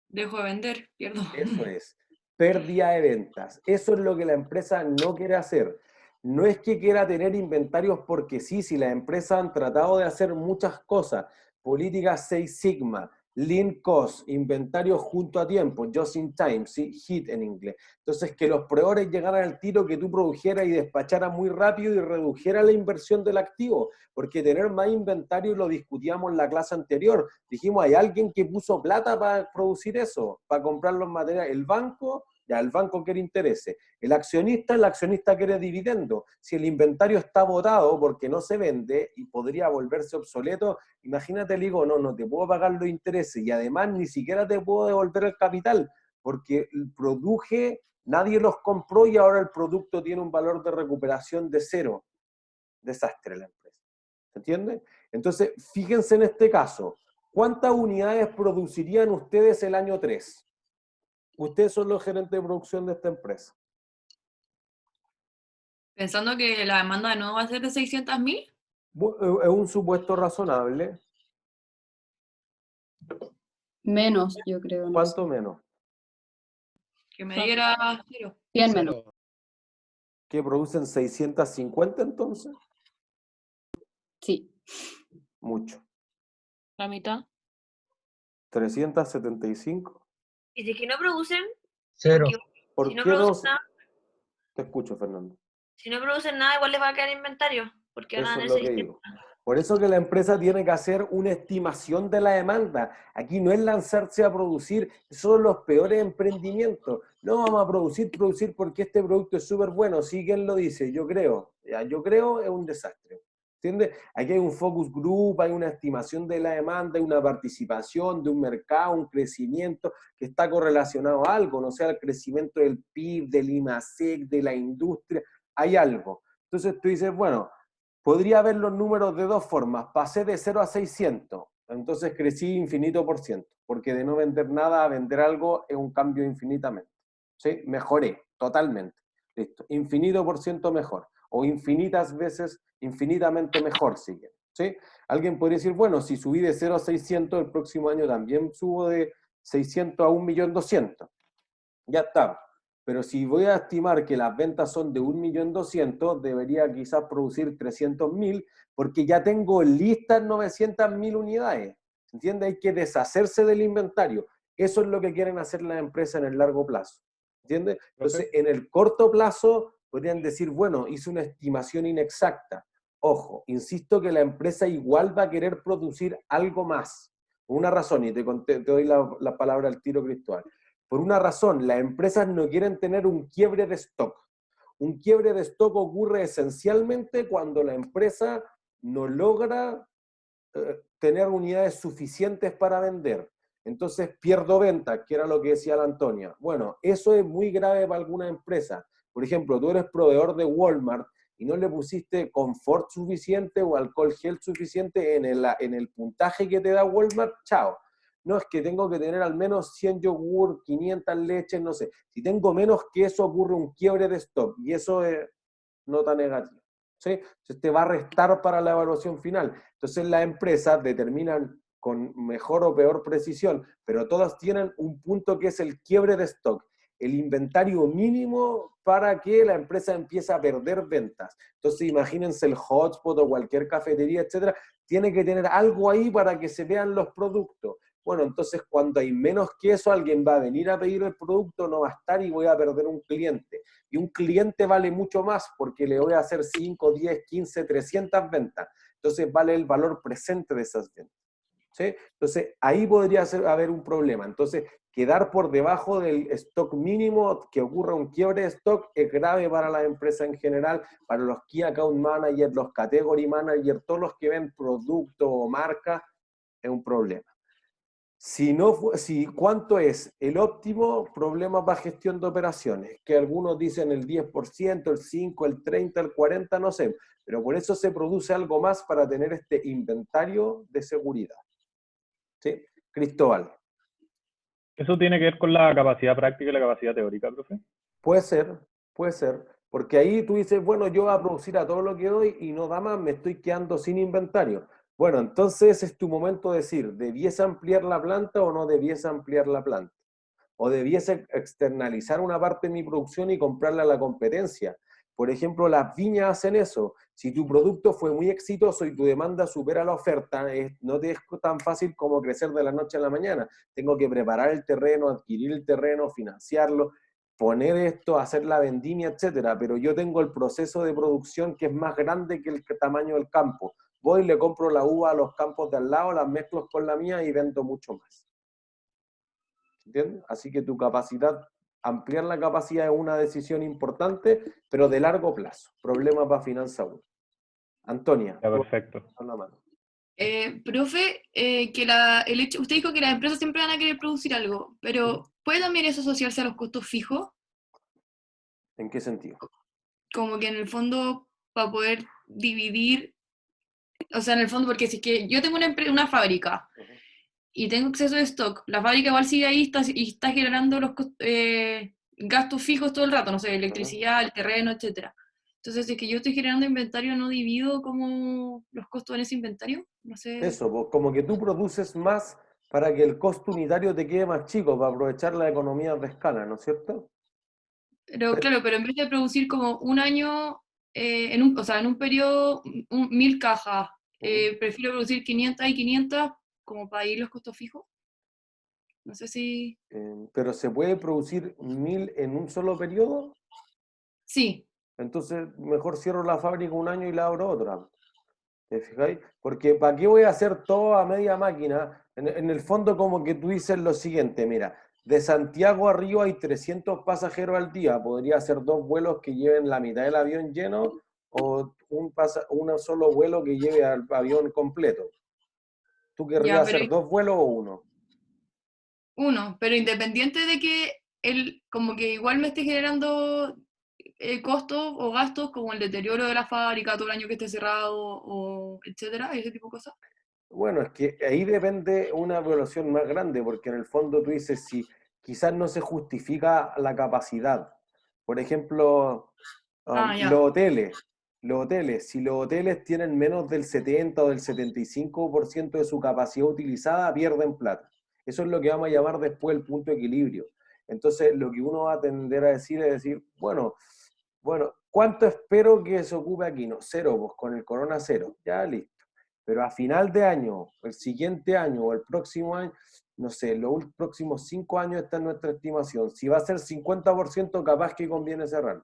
Dejo de vender, pierdo. Eso es, pérdida de ventas. Eso es lo que la empresa no quiere hacer. No es que quiera tener inventarios porque sí, si las empresas han tratado de hacer muchas cosas, políticas 6 Sigma, Lean Cost, inventarios junto a tiempo, just in time, ¿sí? HIT en inglés. Entonces, que los proveedores llegaran al tiro, que tú produjeras y despacharas muy rápido y redujera la inversión del activo, porque tener más inventario lo discutíamos en la clase anterior. Dijimos, hay alguien que puso plata para producir eso, para comprar los materiales. El banco, ya el banco quiere intereses. El accionista quiere dividendo. Si el inventario está botado porque no se vende y podría volverse obsoleto, imagínate, le digo, no te puedo pagar los intereses y además ni siquiera te puedo devolver el capital porque produje, nadie los compró y ahora el producto tiene un valor de recuperación de 0. Desastre la empresa. ¿Se entiende? Entonces, fíjense en este caso, ¿cuántas unidades producirían ustedes el año 3? Ustedes son los gerentes de producción de esta empresa. Pensando que la demanda de nuevo va a ser de 600.000. Es un supuesto razonable. Menos, yo creo. No ¿Cuánto sé. menos? Que me diera 0. 100 menos. ¿Que producen 650 entonces? Sí. Mucho. La mitad. 375. ¿Y si es que no producen? 0. ¿Por Si no qué producen nada, Te escucho, Fernando. si no producen nada, igual les va a quedar inventario, porque van a Eso tener es lo que 600. digo. Por eso que la empresa tiene que hacer una estimación de la demanda. Aquí no es lanzarse a producir, son los peores emprendimientos. No vamos a producir porque este producto es súper bueno. Sí, ¿quién lo dice? Yo creo. Ya, yo creo es un desastre. ¿Entiendes? Aquí hay un focus group, hay una estimación de la demanda, hay una participación de un mercado, un crecimiento que está correlacionado a algo, no sea el crecimiento del PIB, del IMASEC, de la industria, hay algo. Entonces tú dices, bueno, podría ver los números de dos formas. Pasé de 0 a 600, entonces crecí infinito por ciento, porque de no vender nada a vender algo es un cambio infinitamente. ¿Sí? Mejoré totalmente. Listo. Infinito por ciento mejor. O infinitas veces, infinitamente mejor, si quieren. ¿Sí? Alguien podría decir, bueno, si subí de 0 a 600, el próximo año también subo de 600 a 1.200.000. Ya está. Pero si voy a estimar que las ventas son de 1.200.000, debería quizás producir 300.000, porque ya tengo listas 900.000 unidades. ¿Entiende? Hay que deshacerse del inventario. Eso es lo que quieren hacer las empresas en el largo plazo. ¿Entiende? Entonces, en el corto plazo, podrían decir, bueno, hice una estimación inexacta. Ojo, insisto que la empresa igual va a querer producir algo más. Por una razón, y te doy la palabra al tiro, Cristóbal. Por una razón, las empresas no quieren tener un quiebre de stock. Un quiebre de stock ocurre esencialmente cuando la empresa no logra tener unidades suficientes para vender. Entonces pierdo ventas, que era lo que decía la Antonia. Bueno, eso es muy grave para alguna empresa. Por ejemplo, tú eres proveedor de Walmart y no le pusiste confort suficiente o alcohol gel suficiente en el puntaje que te da Walmart, chao. No, es que tengo que tener al menos 100 yogur, 500 leches, no sé. Si tengo menos que eso, ocurre un quiebre de stock y eso es nota negativa. ¿Sí? Entonces te va a restar para la evaluación final. Entonces las empresas determinan con mejor o peor precisión, pero todas tienen un punto que es el quiebre de stock, el inventario mínimo para que la empresa empiece a perder ventas. Entonces imagínense el Hotspot o cualquier cafetería, etcétera, tiene que tener algo ahí para que se vean los productos. Bueno, entonces cuando hay menos que eso, alguien va a venir a pedir el producto, no va a estar y voy a perder un cliente. Y un cliente vale mucho más porque le voy a hacer 5, 10, 15, 300 ventas. Entonces vale el valor presente de esas ventas. ¿Sí? Entonces ahí podría haber un problema. Entonces quedar por debajo del stock mínimo, que ocurra un quiebre de stock, es grave para la empresa en general, para los Key Account Managers, los Category Managers, todos los que ven producto o marca, es un problema. ¿Cuánto es el óptimo? Problema para gestión de operaciones, que algunos dicen el 10%, el 5%, el 30%, el 40%, no sé, pero por eso se produce algo más para tener este inventario de seguridad. ¿Sí? Cristóbal. ¿Eso tiene que ver con la capacidad práctica y la capacidad teórica, profe? Puede ser, porque ahí tú dices, bueno, yo voy a producir a todo lo que doy y no da más, me estoy quedando sin inventario. Bueno, entonces es tu momento de decir, ¿debiese ampliar la planta o no debiese ampliar la planta? ¿O debiese externalizar una parte de mi producción y comprarla a la competencia? Por ejemplo, las viñas hacen eso. Si tu producto fue muy exitoso y tu demanda supera la oferta, no te es tan fácil como crecer de la noche a la mañana. Tengo que preparar el terreno, adquirir el terreno, financiarlo, poner esto, hacer la vendimia, etcétera. Pero yo tengo el proceso de producción que es más grande que el tamaño del campo. Voy, le compro la uva a los campos de al lado, las mezclo con la mía y vendo mucho más. ¿Entiendes? Así que tu capacidad, ampliar la capacidad es una decisión importante, pero de largo plazo. Problema para Finanza 1. Antonia. Ya, perfecto. La mano. Profe, usted dijo que las empresas siempre van a querer producir algo, pero ¿puede también eso asociarse a los costos fijos? ¿En qué sentido? Como que en el fondo, para poder dividir, o sea, en el fondo, porque si es que yo tengo una fábrica y tengo exceso de stock, la fábrica igual sigue ahí y está generando los gastos fijos todo el rato, no sé, electricidad, el terreno, etcétera. Entonces, si es que yo estoy generando inventario, ¿no divido como los costos en ese inventario? No sé. Eso, pues, como que tú produces más para que el costo unitario te quede más chico, para aprovechar las economías de escala, ¿no es cierto? Pero claro, pero en vez de producir como un año, en un periodo, 1000 cajas, prefiero producir 500 y 500 como para ir los costos fijos. No sé si... Pero ¿se puede producir 1000 en un solo periodo? Sí. Entonces, mejor cierro la fábrica un año y la abro otra. ¿Te fijáis? Porque ¿para qué voy a hacer todo a media máquina? En el fondo, como que tú dices lo siguiente, mira, de Santiago a Río hay 300 pasajeros al día, podría hacer 2 vuelos que lleven la mitad del avión lleno o un solo vuelo que lleve al avión completo. ¿Tú querrías hacer 2 vuelos o uno? Uno, pero independiente de que como que igual me esté generando costos o gastos como el deterioro de la fábrica, todo el año que esté cerrado, o etcétera, ese tipo de cosas. Bueno, es que ahí depende una evaluación más grande, porque en el fondo tú dices si quizás no se justifica la capacidad. Por ejemplo, los hoteles, si los hoteles tienen menos del 70 o del 75% de su capacidad utilizada, pierden plata. Eso es lo que vamos a llamar después el punto de equilibrio. Entonces, lo que uno va a tender a decir es decir, bueno, ¿cuánto espero que se ocupe aquí? No, 0, pues con el corona 0, ya listo. Pero a final de año, el siguiente año o el próximo año, no sé, los próximos 5 años está en nuestra estimación. Si va a ser 50%, capaz que conviene cerrar.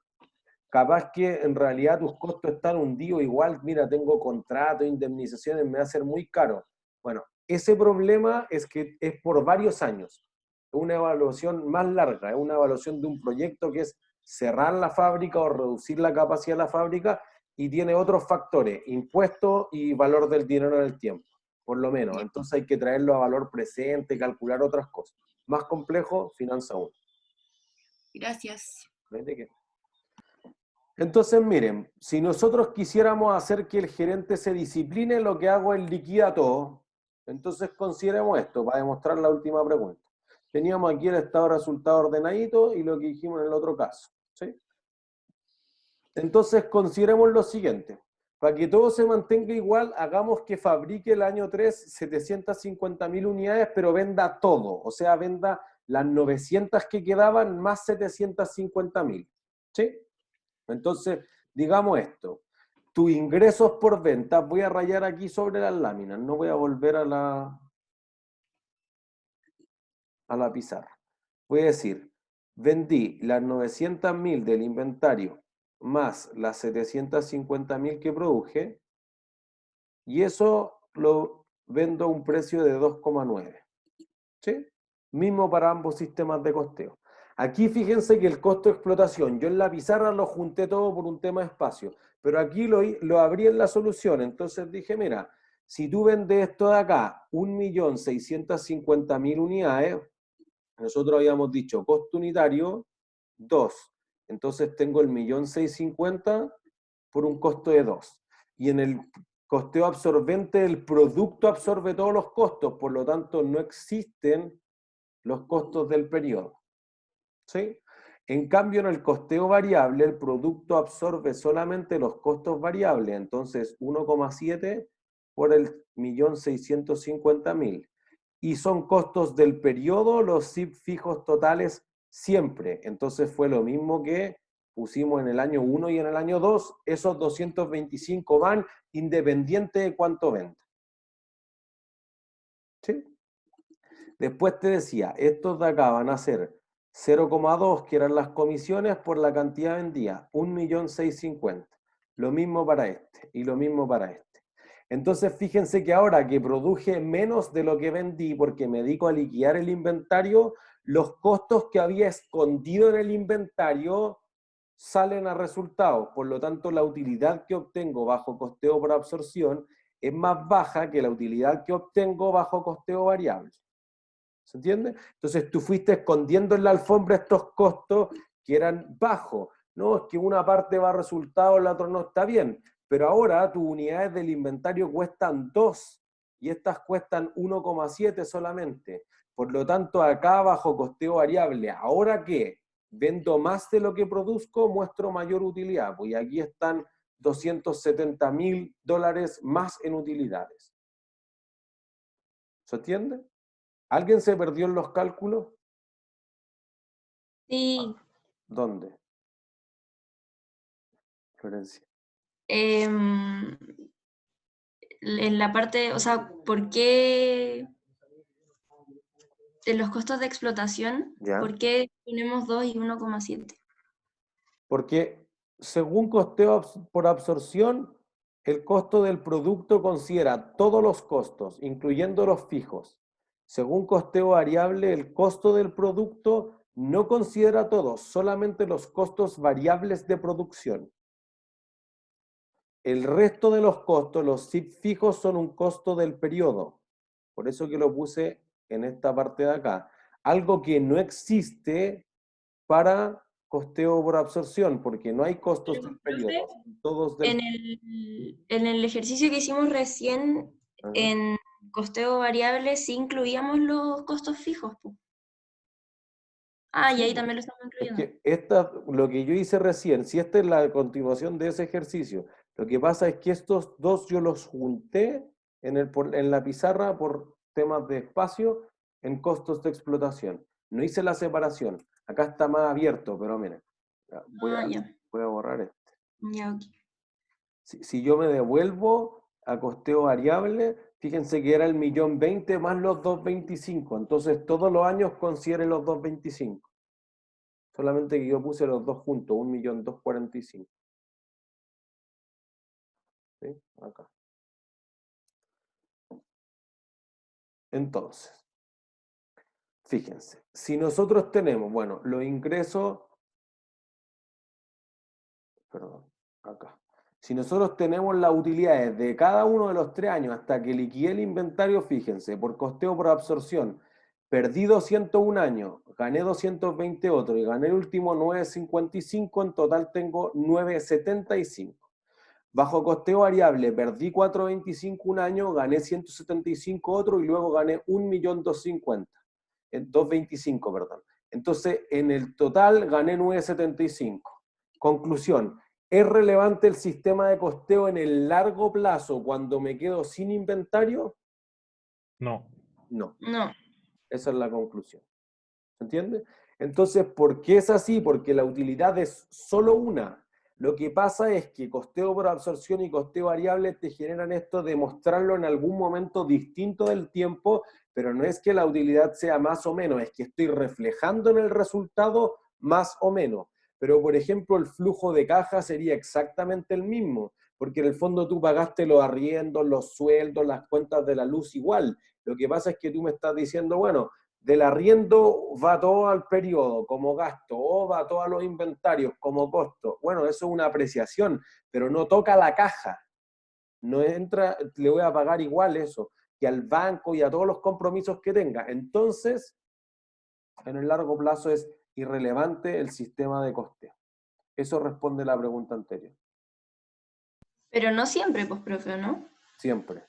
Capaz que en realidad tus costos están hundidos, igual, mira, tengo contrato, indemnizaciones, me va a ser muy caro. Bueno, ese problema es que es por varios años. Es una evaluación más larga, es una evaluación de un proyecto que es cerrar la fábrica o reducir la capacidad de la fábrica y tiene otros factores, impuestos y valor del dinero en el tiempo, por lo menos. Entonces hay que traerlo a valor presente, calcular otras cosas. Más complejo, Finanza 1. Gracias. ¿De qué? Entonces, miren, si nosotros quisiéramos hacer que el gerente se discipline, lo que hago es liquida todo. Entonces consideremos esto, para demostrar la última pregunta. Teníamos aquí el estado de resultado ordenadito y lo que dijimos en el otro caso. ¿Sí? Entonces consideremos lo siguiente. Para que todo se mantenga igual, hagamos que fabrique el año 3 750.000 unidades, pero venda todo. O sea, venda las 900 que quedaban más 750.000. ¿Sí? Entonces, digamos esto. tus ingresos por venta, voy a rayar aquí sobre las láminas, no voy a volver a la pizarra. Voy a decir, vendí las 900.000 del inventario más las 750.000 que produje, y eso lo vendo a un precio de 2,9. ¿Sí? Mismo para ambos sistemas de costeo. Aquí fíjense que el costo de explotación, yo en la pizarra lo junté todo por un tema de espacio, pero aquí lo abrí en la solución. Entonces dije, mira, si tú vendes esto de acá, 1.650.000 unidades, nosotros habíamos dicho costo unitario 2. Entonces tengo el 1.650.000 por un costo de 2. Y en el costeo absorbente, el producto absorbe todos los costos, por lo tanto no existen los costos del periodo. ¿Sí? En cambio, en el costeo variable, el producto absorbe solamente los costos variables, entonces 1,7 por el 1.650.000. Y son costos del periodo, los SIP fijos totales siempre. Entonces fue lo mismo que pusimos en el año 1 y en el año 2, esos 225 van independiente de cuánto venda. ¿Sí? Después te decía, estos de acá van a ser 0,2, que eran las comisiones por la cantidad vendida, 1.650.000. Lo mismo para este y lo mismo para este. Entonces fíjense que ahora que produje menos de lo que vendí porque me dedico a liquidar el inventario, los costos que había escondido en el inventario salen a resultados. Por lo tanto, la utilidad que obtengo bajo costeo por absorción es más baja que la utilidad que obtengo bajo costeo variable. ¿Se entiende? Entonces tú fuiste escondiendo en la alfombra estos costos que eran bajos. No, es que una parte va a resultados, la otra no, está bien. Pero ahora tus unidades del inventario cuestan 2 y estas cuestan 1,7 solamente. Por lo tanto, acá bajo costeo variable, ahora que vendo más de lo que produzco, muestro mayor utilidad. Pues aquí están $270.000 más en utilidades. ¿Se entiende? ¿Alguien se perdió en los cálculos? Sí. ¿Dónde? Florencia. En la parte, o sea, ¿por qué en los costos de explotación, ¿Ya? por qué ponemos 2 y 1,7? Porque según costeo por absorción, el costo del producto considera todos los costos, incluyendo los fijos. Según costeo variable, el costo del producto no considera todos, solamente los costos variables de producción. El resto de los costos, los SIP fijos, son un costo del periodo. Por eso que lo puse en esta parte de acá. Algo que no existe para costeo por absorción, porque no hay costos del periodo. Todos del... En el ejercicio que hicimos recién, Ajá. en costeo variable, sí incluíamos los costos fijos, po. Ah, y ahí también lo estamos Es incluyendo. que lo que yo hice recién, si esta es la continuación de ese ejercicio, lo que pasa es que estos dos yo los junté en la pizarra por temas de espacio en costos de explotación. No hice la separación. Acá está más abierto, pero miren, voy a borrar este. Ya, ok. Si yo me devuelvo a costeo variable, fíjense que era el 1.020.000 más los 225. Entonces todos los años considere los 225. Solamente que yo puse los dos juntos, 1.245.000. ¿Sí? Acá. Entonces, fíjense, si nosotros tenemos, bueno, los ingresos, perdón, acá. Si nosotros tenemos las utilidades de cada uno de los 3 años hasta que liquide el inventario, fíjense, por costeo por absorción, perdí 201 años, gané 220 otro y gané el último 955, en total tengo 975. Bajo costeo variable, perdí 425 un año, gané 175 otro y luego gané 225, perdón. Entonces, en el total gané 975. Conclusión, ¿es relevante el sistema de costeo en el largo plazo cuando me quedo sin inventario? No. No. No. Esa es la conclusión. ¿Se entiende? Entonces, ¿por qué es así? Porque la utilidad es solo una. Lo que pasa es que costeo por absorción y costeo variable te generan esto de mostrarlo en algún momento distinto del tiempo, pero no es que la utilidad sea más o menos, es que estoy reflejando en el resultado más o menos. Pero, por ejemplo, el flujo de caja sería exactamente el mismo, porque en el fondo tú pagaste los arriendos, los sueldos, las cuentas de la luz igual. Lo que pasa es que tú me estás diciendo, bueno, del arriendo va todo al periodo como gasto, o va todo a los inventarios como costo. Bueno, eso es una apreciación, pero no toca la caja. No entra, le voy a pagar igual eso, que al banco y a todos los compromisos que tenga. Entonces, en el largo plazo es irrelevante el sistema de costeo. Eso responde a la pregunta anterior. Pero no siempre, pues, profe, ¿no? Siempre.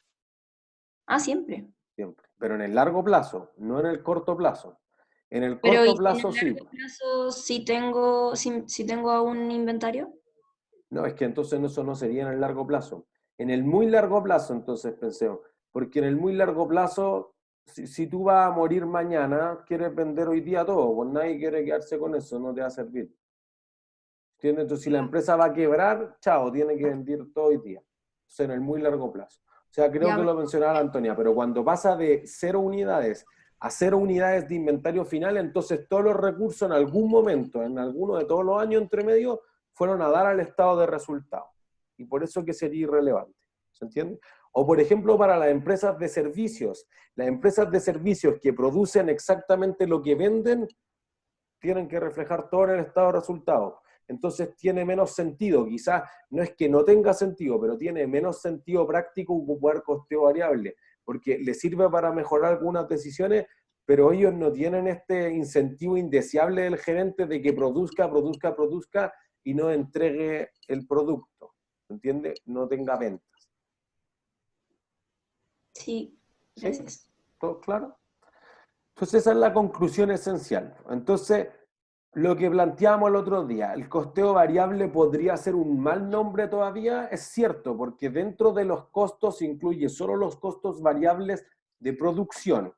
Ah, siempre. Siempre. Pero en el largo plazo, no en el corto plazo. En el Pero corto ¿y plazo en el sí. largo plazo si tengo aún inventario? No, es que entonces eso no sería en el largo plazo. En el muy largo plazo, entonces pensemos, porque en el muy largo plazo, si tú vas a morir mañana, quieres vender hoy día todo, pues nadie quiere quedarse con eso, no te va a servir. ¿Entiendes? Entonces, si la empresa va a quebrar, chao, tiene que vender todo hoy día. O sea, en el muy largo plazo. O sea, creo que lo mencionaba la Antonia, pero cuando pasa de 0 unidades a 0 unidades de inventario final, entonces todos los recursos en algún momento, en alguno de todos los años entre medio, fueron a dar al estado de resultado. Y por eso que sería irrelevante. ¿Se entiende? O por ejemplo, para las empresas de servicios. Las empresas de servicios que producen exactamente lo que venden, tienen que reflejar todo en el estado de resultado. Entonces tiene menos sentido, quizás no es que no tenga sentido, pero tiene menos sentido práctico ocupar costeo variable, porque le sirve para mejorar algunas decisiones, pero ellos no tienen este incentivo indeseable del gerente de que produzca y no entregue el producto, ¿entiende? No tenga ventas. Sí, gracias. ¿Sí? ¿Todo claro? Entonces esa es la conclusión esencial. Entonces, lo que planteamos el otro día, el costeo variable podría ser un mal nombre todavía, es cierto, porque dentro de los costos incluye solo los costos variables de producción.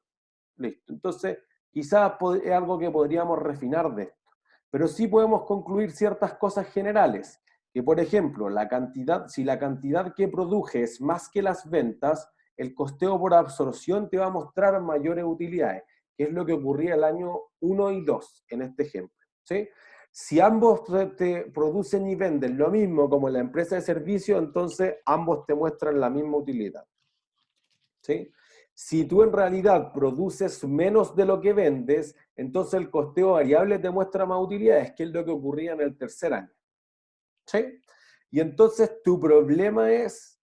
Listo. Entonces, quizás es algo que podríamos refinar de esto. Pero sí podemos concluir ciertas cosas generales, que por ejemplo, si la cantidad que produje es más que las ventas, el costeo por absorción te va a mostrar mayores utilidades, que es lo que ocurría el año 1 y 2 en este ejemplo. ¿Sí? Si ambos te producen y venden lo mismo como la empresa de servicio, entonces ambos te muestran la misma utilidad. ¿Sí? Si tú en realidad produces menos de lo que vendes, entonces el costeo variable te muestra más utilidades, que es lo que ocurría en el tercer año. ¿Sí? Y entonces tu problema es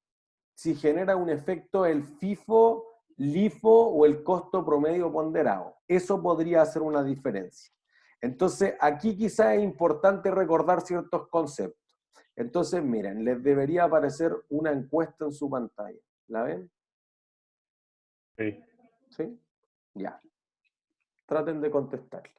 si genera un efecto el FIFO, LIFO o el costo promedio ponderado. Eso podría hacer una diferencia. Entonces, aquí quizás es importante recordar ciertos conceptos. Entonces, miren, les debería aparecer una encuesta en su pantalla. ¿La ven? Sí. ¿Sí? Ya. Traten de contestarla.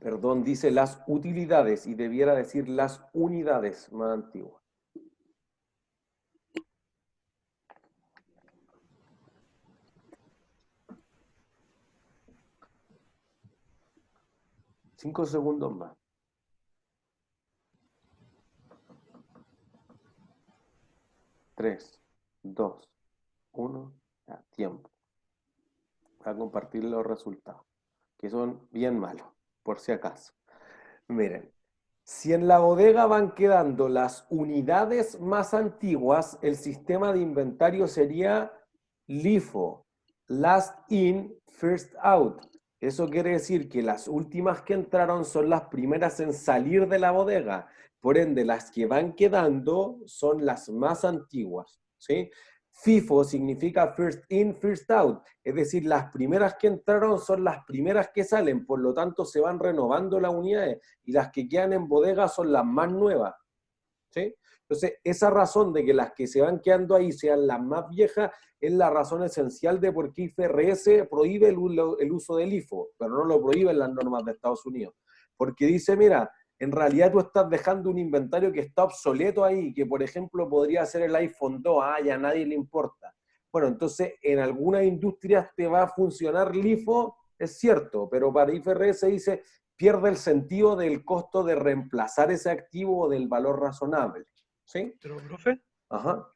Perdón, dice las utilidades y debiera decir las unidades más antiguas. Cinco segundos más. 3, 2, 1, ya, tiempo. Voy a compartir los resultados, que son bien malos, por si acaso. Miren, si en la bodega van quedando las unidades más antiguas, el sistema de inventario sería LIFO, Last In, First Out. Eso quiere decir que las últimas que entraron son las primeras en salir de la bodega. Por ende, las que van quedando son las más antiguas, ¿sí? FIFO significa First In, First Out. Es decir, las primeras que entraron son las primeras que salen, por lo tanto se van renovando las unidades y las que quedan en bodega son las más nuevas, ¿sí? Entonces, esa razón de que las que se van quedando ahí sean las más viejas es la razón esencial de por qué IFRS prohíbe el uso del IFO, pero no lo prohíben las normas de Estados Unidos. Porque dice, mira, en realidad tú estás dejando un inventario que está obsoleto ahí, que por ejemplo podría ser el iPhone 2, ya a nadie le importa. Bueno, entonces en algunas industrias te va a funcionar LIFO, es cierto, pero para IFRS dice, pierde el sentido del costo de reemplazar ese activo o del valor razonable. ¿Sí? Pero, profe, Ajá.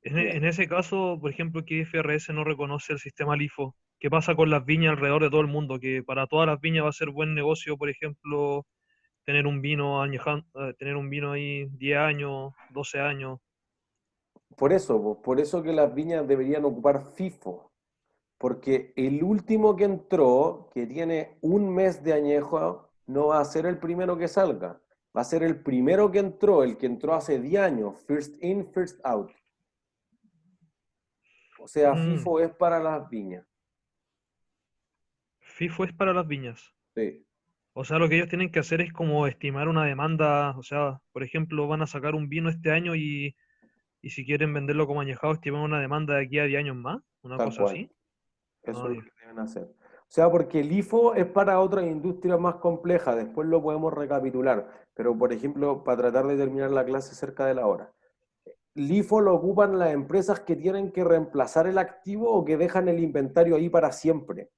en ese caso, por ejemplo, que IFRS no reconoce el sistema LIFO, ¿qué pasa con las viñas alrededor de todo el mundo? Que para todas las viñas va a ser buen negocio, por ejemplo, tener un vino tener un vino ahí 10 años, 12 años. Por eso que las viñas deberían ocupar FIFO, porque el último que entró, que tiene un mes de añejo, no va a ser el primero que salga, va a ser el primero que entró, el que entró hace 10 años, first in, first out. O sea, FIFO es para las viñas. FIFO es para las viñas. Sí. O sea, lo que ellos tienen que hacer es como estimar una demanda, o sea, por ejemplo, van a sacar un vino este año y si quieren venderlo como añejado, estiman una demanda de aquí a 10 años más, una Tal cosa cual. así. Eso es lo que deben hacer. O sea, porque el IFO es para otras industrias más complejas, después lo podemos recapitular, pero por ejemplo, para tratar de terminar la clase cerca de la hora. El IFO lo ocupan las empresas que tienen que reemplazar el activo o que dejan el inventario ahí para siempre.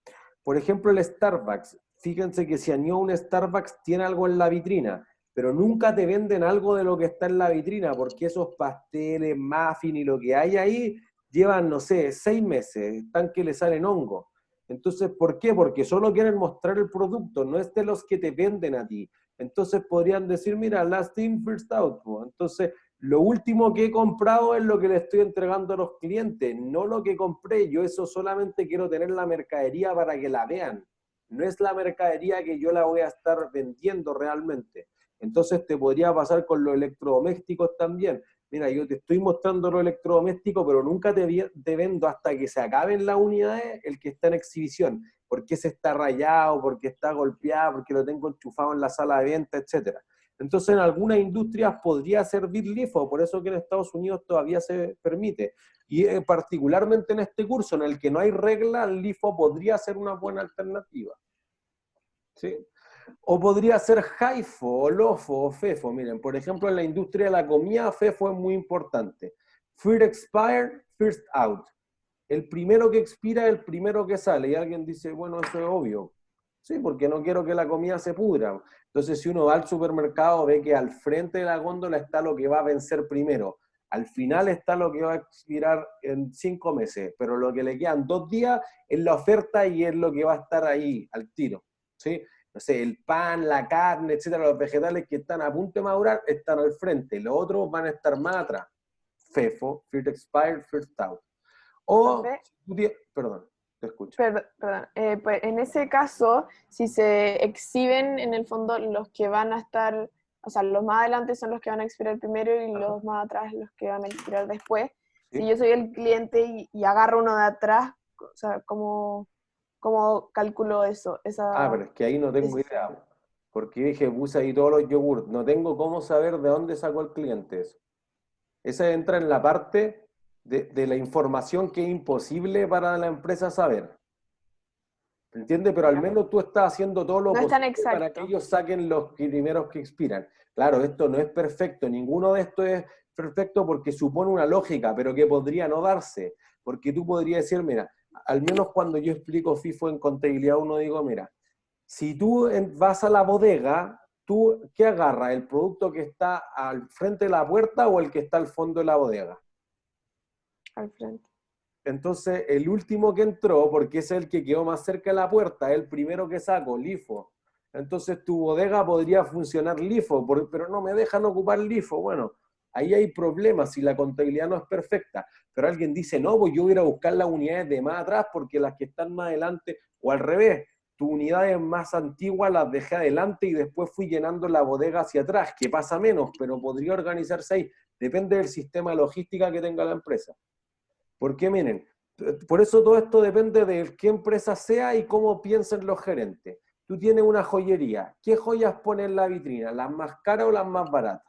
Por ejemplo, el Starbucks. Fíjense que si añadió un Starbucks tiene algo en la vitrina, pero nunca te venden algo de lo que está en la vitrina, porque esos pasteles, muffins y lo que hay ahí llevan, no sé, 6 meses, están que le salen hongos. Entonces, ¿por qué? Porque solo quieren mostrar el producto, no es de los que te venden a ti. Entonces podrían decir, mira, last in, first out. Entonces, lo último que he comprado es lo que le estoy entregando a los clientes, no lo que compré. Yo eso solamente quiero tener la mercadería para que la vean. No es la mercadería que yo la voy a estar vendiendo realmente. Entonces te podría pasar con los electrodomésticos también. Mira, yo te estoy mostrando los electrodomésticos, pero nunca te vendo hasta que se acaben las unidades el que está en exhibición. Porque ese está rayado, porque está golpeado, porque lo tengo enchufado en la sala de venta, etc. Entonces en algunas industrias podría servir LIFO, por eso que en Estados Unidos todavía se permite. Y particularmente en este curso en el que no hay regla, el LIFO podría ser una buena alternativa. ¿Sí? O podría ser HIFO, o LOFO, o FEFO. Miren, por ejemplo, en la industria de la comida, FEFO es muy importante. First expired, first out. El primero que expira es el primero que sale. Y alguien dice, bueno, eso es obvio. Sí, porque no quiero que la comida se pudra. Entonces, si uno va al supermercado, ve que al frente de la góndola está lo que va a vencer primero. Al final está lo que va a expirar en 5 meses. Pero lo que le quedan 2 días es la oferta y es lo que va a estar ahí, al tiro. ¿Sí? No sé, el pan, la carne, etcétera, los vegetales que están a punto de madurar están al frente. Los otros van a estar más atrás. FEFO, First Expired, First Out. O, perdón. Te escucho. Perdón. Pues en ese caso, si se exhiben en el fondo los que van a estar, o sea, los más adelante son los que van a expirar primero y los más atrás los que van a expirar después. ¿Sí? Si yo soy el cliente y agarro uno de atrás, o sea, ¿cómo calculo eso? Pero es que ahí no tengo idea. Porque dije, puse ahí todos los yogurts. No tengo cómo saber de dónde sacó el cliente eso. Esa entra en la parte de la información que es imposible para la empresa saber. ¿Entiendes? Pero al menos tú estás haciendo todo lo posible para que ellos saquen los primeros que expiran. Claro, esto no es perfecto, ninguno de estos es perfecto porque supone una lógica, pero que podría no darse. Porque tú podrías decir, mira, al menos cuando yo explico FIFO en contabilidad, uno digo, mira, si tú vas a la bodega, ¿tú qué agarras? ¿El producto que está al frente de la puerta o el que está al fondo de la bodega? Al frente. Entonces, el último que entró, porque es el que quedó más cerca de la puerta, es el primero que saco, LIFO. Entonces, tu bodega podría funcionar LIFO, pero no me dejan ocupar LIFO. Bueno, ahí hay problemas si la contabilidad no es perfecta. Pero alguien dice, no, pues yo voy a ir a buscar las unidades de más atrás porque las que están más adelante, o al revés, tu unidad es más antigua, las dejé adelante y después fui llenando la bodega hacia atrás, que pasa menos, pero podría organizarse ahí. Depende del sistema de logística que tenga la empresa. Porque miren, por eso todo esto depende de qué empresa sea y cómo piensen los gerentes. Tú tienes una joyería, ¿qué joyas pones en la vitrina? ¿Las más caras o las más baratas?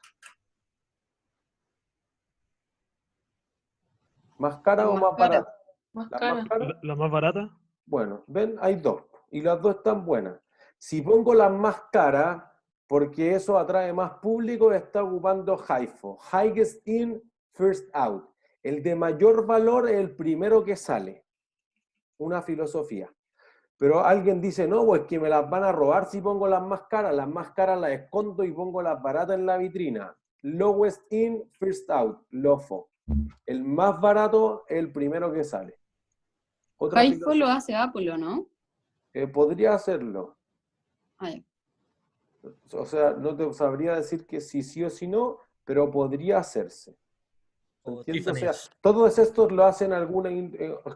¿Más caras o más baratas? ¿La más barata? Bueno, ven, hay dos, y las dos están buenas. Si pongo las más caras, porque eso atrae más público, está ocupando HIFO. Highest in, first out. El de mayor valor es el primero que sale. Una filosofía. Pero alguien dice, no, pues que me las van a robar si pongo las más caras las escondo y pongo las baratas en la vitrina. Lowest in, first out, LOFO. El más barato es el primero que sale. Otra HIFO lo hace Apple, ¿o no? podría hacerlo. Ah, ya. O sea, no te sabría decir que sí o sí no, pero podría hacerse. ¿Entiendes? O sea, todos estos lo hacen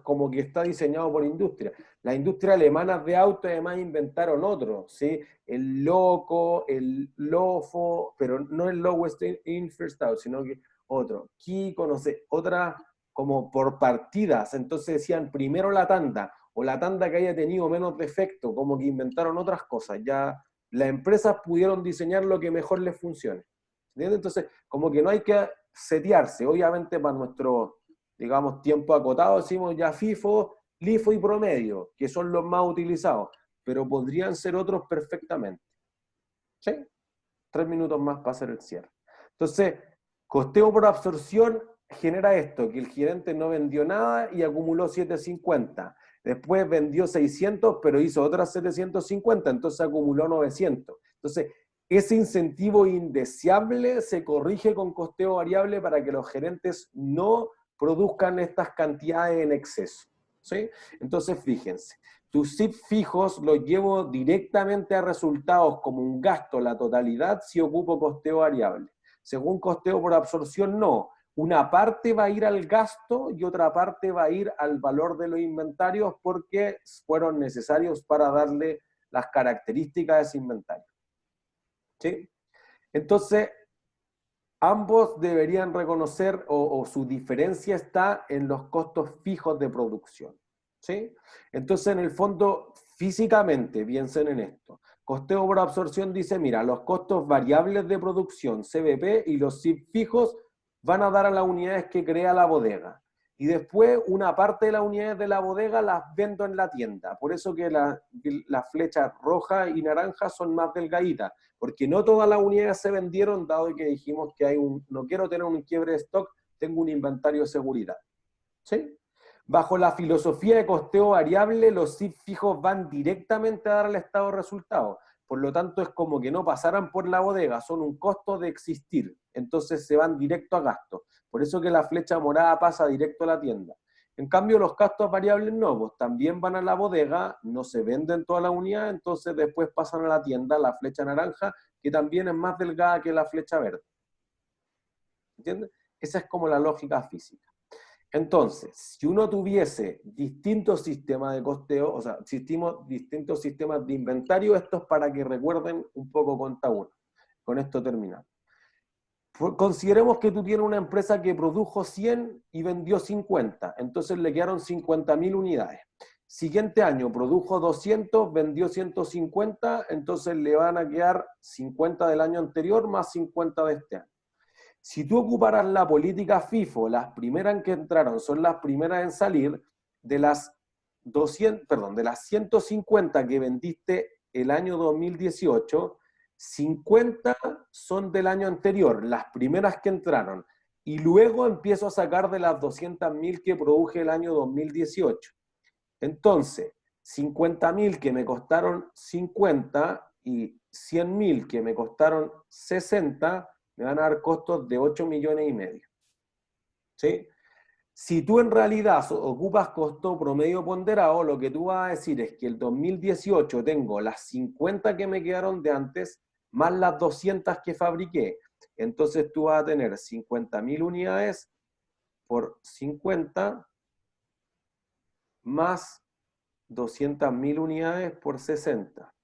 como que está diseñado por industria. Las industrias alemanas de autos además inventaron otros, ¿sí? El LOCO, el LOFO, pero no el lowest in first out, sino que otro. Kiko, no sé, otra como por partidas. Entonces decían primero la tanda, o la tanda que haya tenido menos defecto, como que inventaron otras cosas. Ya las empresas pudieron diseñar lo que mejor les funcione. ¿Entiendes? Entonces, como que no hay que setearse. Obviamente para nuestro, digamos, tiempo acotado decimos ya FIFO, LIFO y promedio, que son los más utilizados, pero podrían ser otros perfectamente. ¿Sí? 3 minutos más para hacer el cierre. Entonces, costeo por absorción genera esto, que el gerente no vendió nada y acumuló 750. Después vendió 600, pero hizo otras 750, entonces acumuló 900. Entonces, ese incentivo indeseable se corrige con costeo variable para que los gerentes no produzcan estas cantidades en exceso. ¿Sí? Entonces, fíjense, tus SIP fijos los llevo directamente a resultados como un gasto, la totalidad, si ocupo costeo variable. Según costeo por absorción, no. Una parte va a ir al gasto y otra parte va a ir al valor de los inventarios porque fueron necesarios para darle las características de ese inventario. ¿Sí? Entonces, ambos deberían reconocer o su diferencia está en los costos fijos de producción. ¿Sí? Entonces, en el fondo, físicamente, piensen en esto. Costeo por absorción dice, mira, los costos variables de producción, CVP, y los SIP fijos van a dar a las unidades que crea la bodega. Y después una parte de las unidades de la bodega las vendo en la tienda. Por eso que las flechas rojas y naranjas son más delgaditas. Porque no todas las unidades se vendieron, dado que dijimos que no quiero tener un quiebre de stock, tengo un inventario de seguridad. ¿Sí? Bajo la filosofía de costeo variable, los SIP fijos van directamente a dar al estado de resultados. Por lo tanto, es como que no pasaran por la bodega, son un costo de existir. Entonces se van directo a gasto. Por eso que la flecha morada pasa directo a la tienda. En cambio, los gastos variables no, pues también van a la bodega, no se venden toda la unidad, entonces después pasan a la tienda, la flecha naranja, que también es más delgada que la flecha verde. ¿Entiendes? Esa es como la lógica física. Entonces, si uno tuviese distintos sistemas de costeo, o sea, distintos sistemas de inventario, esto es para que recuerden un poco contra uno. Con esto terminamos. Consideremos que tú tienes una empresa que produjo 100 y vendió 50, entonces le quedaron 50.000 unidades. Siguiente año produjo 200, vendió 150, entonces le van a quedar 50 del año anterior más 50 de este año. Si tú ocuparas la política FIFO, las primeras que entraron son las primeras en salir, de las 150 que vendiste el año 2018, 50 son del año anterior, las primeras que entraron, y luego empiezo a sacar de las 200.000 que produje el año 2018. Entonces, 50.000 que me costaron 50 y 100.000 que me costaron 60, me van a dar costos de 8,5 millones. ¿Sí? Si tú en realidad ocupas costo promedio ponderado, lo que tú vas a decir es que el 2018 tengo las 50 que me quedaron de antes, más las 200 que fabriqué. Entonces tú vas a tener 50.000 unidades por 50 más 200.000 unidades por 60.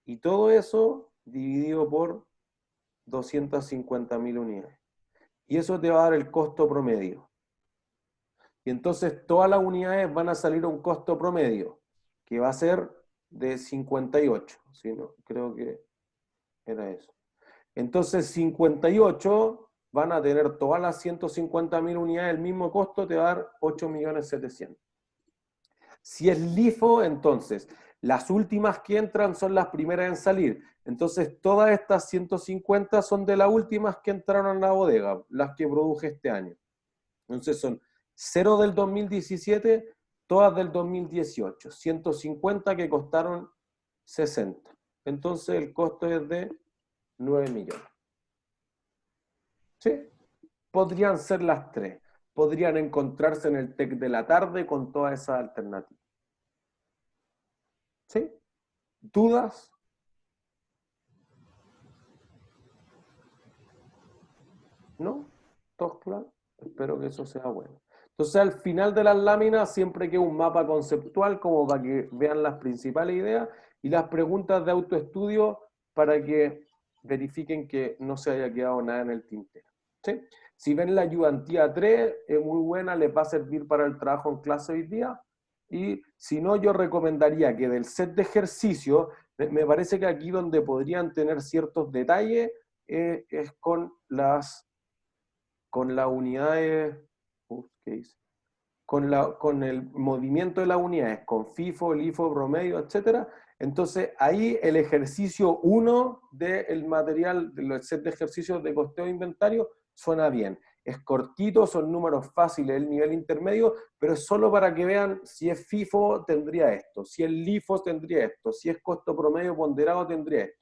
Y todo eso dividido por 250.000 unidades. Y eso te va a dar el costo promedio. Y entonces todas las unidades van a salir a un costo promedio, que va a ser de 58. ¿Sí? No, creo que era eso. Entonces 58 van a tener todas las 150.000 unidades el mismo costo, te va a dar 8,700,000. Si es LIFO, entonces, Las últimas que entran son las primeras en salir. Entonces, todas estas 150 son de las últimas que entraron a la bodega, las que produje este año. Entonces, son 0 del 2017, todas del 2018. 150 que costaron 60. Entonces, el costo es de 9 millones. ¿Sí? Podrían ser las tres. Podrían encontrarse en el TEC de la tarde con todas esas alternativas. ¿Sí? ¿Dudas? ¿No? ¿Todos claros? Espero que eso sea bueno. Entonces, al final de las láminas siempre queda un mapa conceptual como para que vean las principales ideas y las preguntas de autoestudio para que verifiquen que no se haya quedado nada en el tintero. ¿Sí? Si ven la ayudantía 3, es muy buena, les va a servir para el trabajo en clase hoy día. Y si no, yo recomendaría que del set de ejercicios, me parece que aquí donde podrían tener ciertos detalles es con las unidades, ¿qué hice? Con el movimiento de las unidades, con FIFO, LIFO, promedio, etc. Entonces, ahí el ejercicio 1 del material, del set de ejercicios de costeo de inventario, suena bien. Es cortito, son números fáciles, el nivel intermedio, pero es solo para que vean si es FIFO tendría esto, si es LIFO tendría esto, si es costo promedio ponderado tendría esto.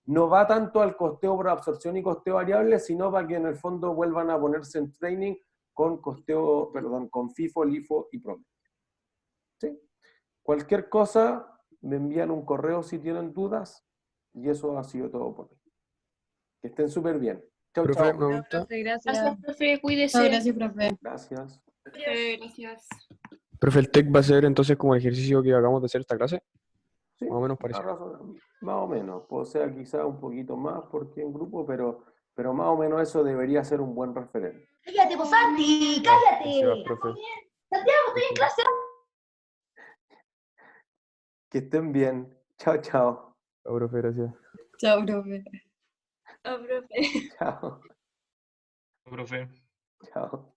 No va tanto al costeo por absorción y costeo variable, sino para que en el fondo vuelvan a ponerse en training con costeo, perdón, con FIFO, LIFO y promedio. ¿Sí? Cualquier cosa, me envían un correo si tienen dudas, y eso ha sido todo por hoy. Que estén súper bien. Chau, Profe, chau. una pregunta. Profe, gracias. Gracias, profe, cuídese. Muchas gracias, profe. Gracias. Gracias. Profe, el TEC va a ser entonces como el ejercicio que acabamos de hacer esta clase. Sí, Más o menos está parecido. razonable. Más o menos. O sea, quizás un poquito más porque en grupo, pero más o menos eso debería ser un buen referente. Cállate, vos, Santi, Gracias, cállate. profe. Santiago, estoy en clase. Que estén bien. Chao, chao. Chao, profe, gracias. Chao, profe. Oh, profe. Chao. Profe. Chao.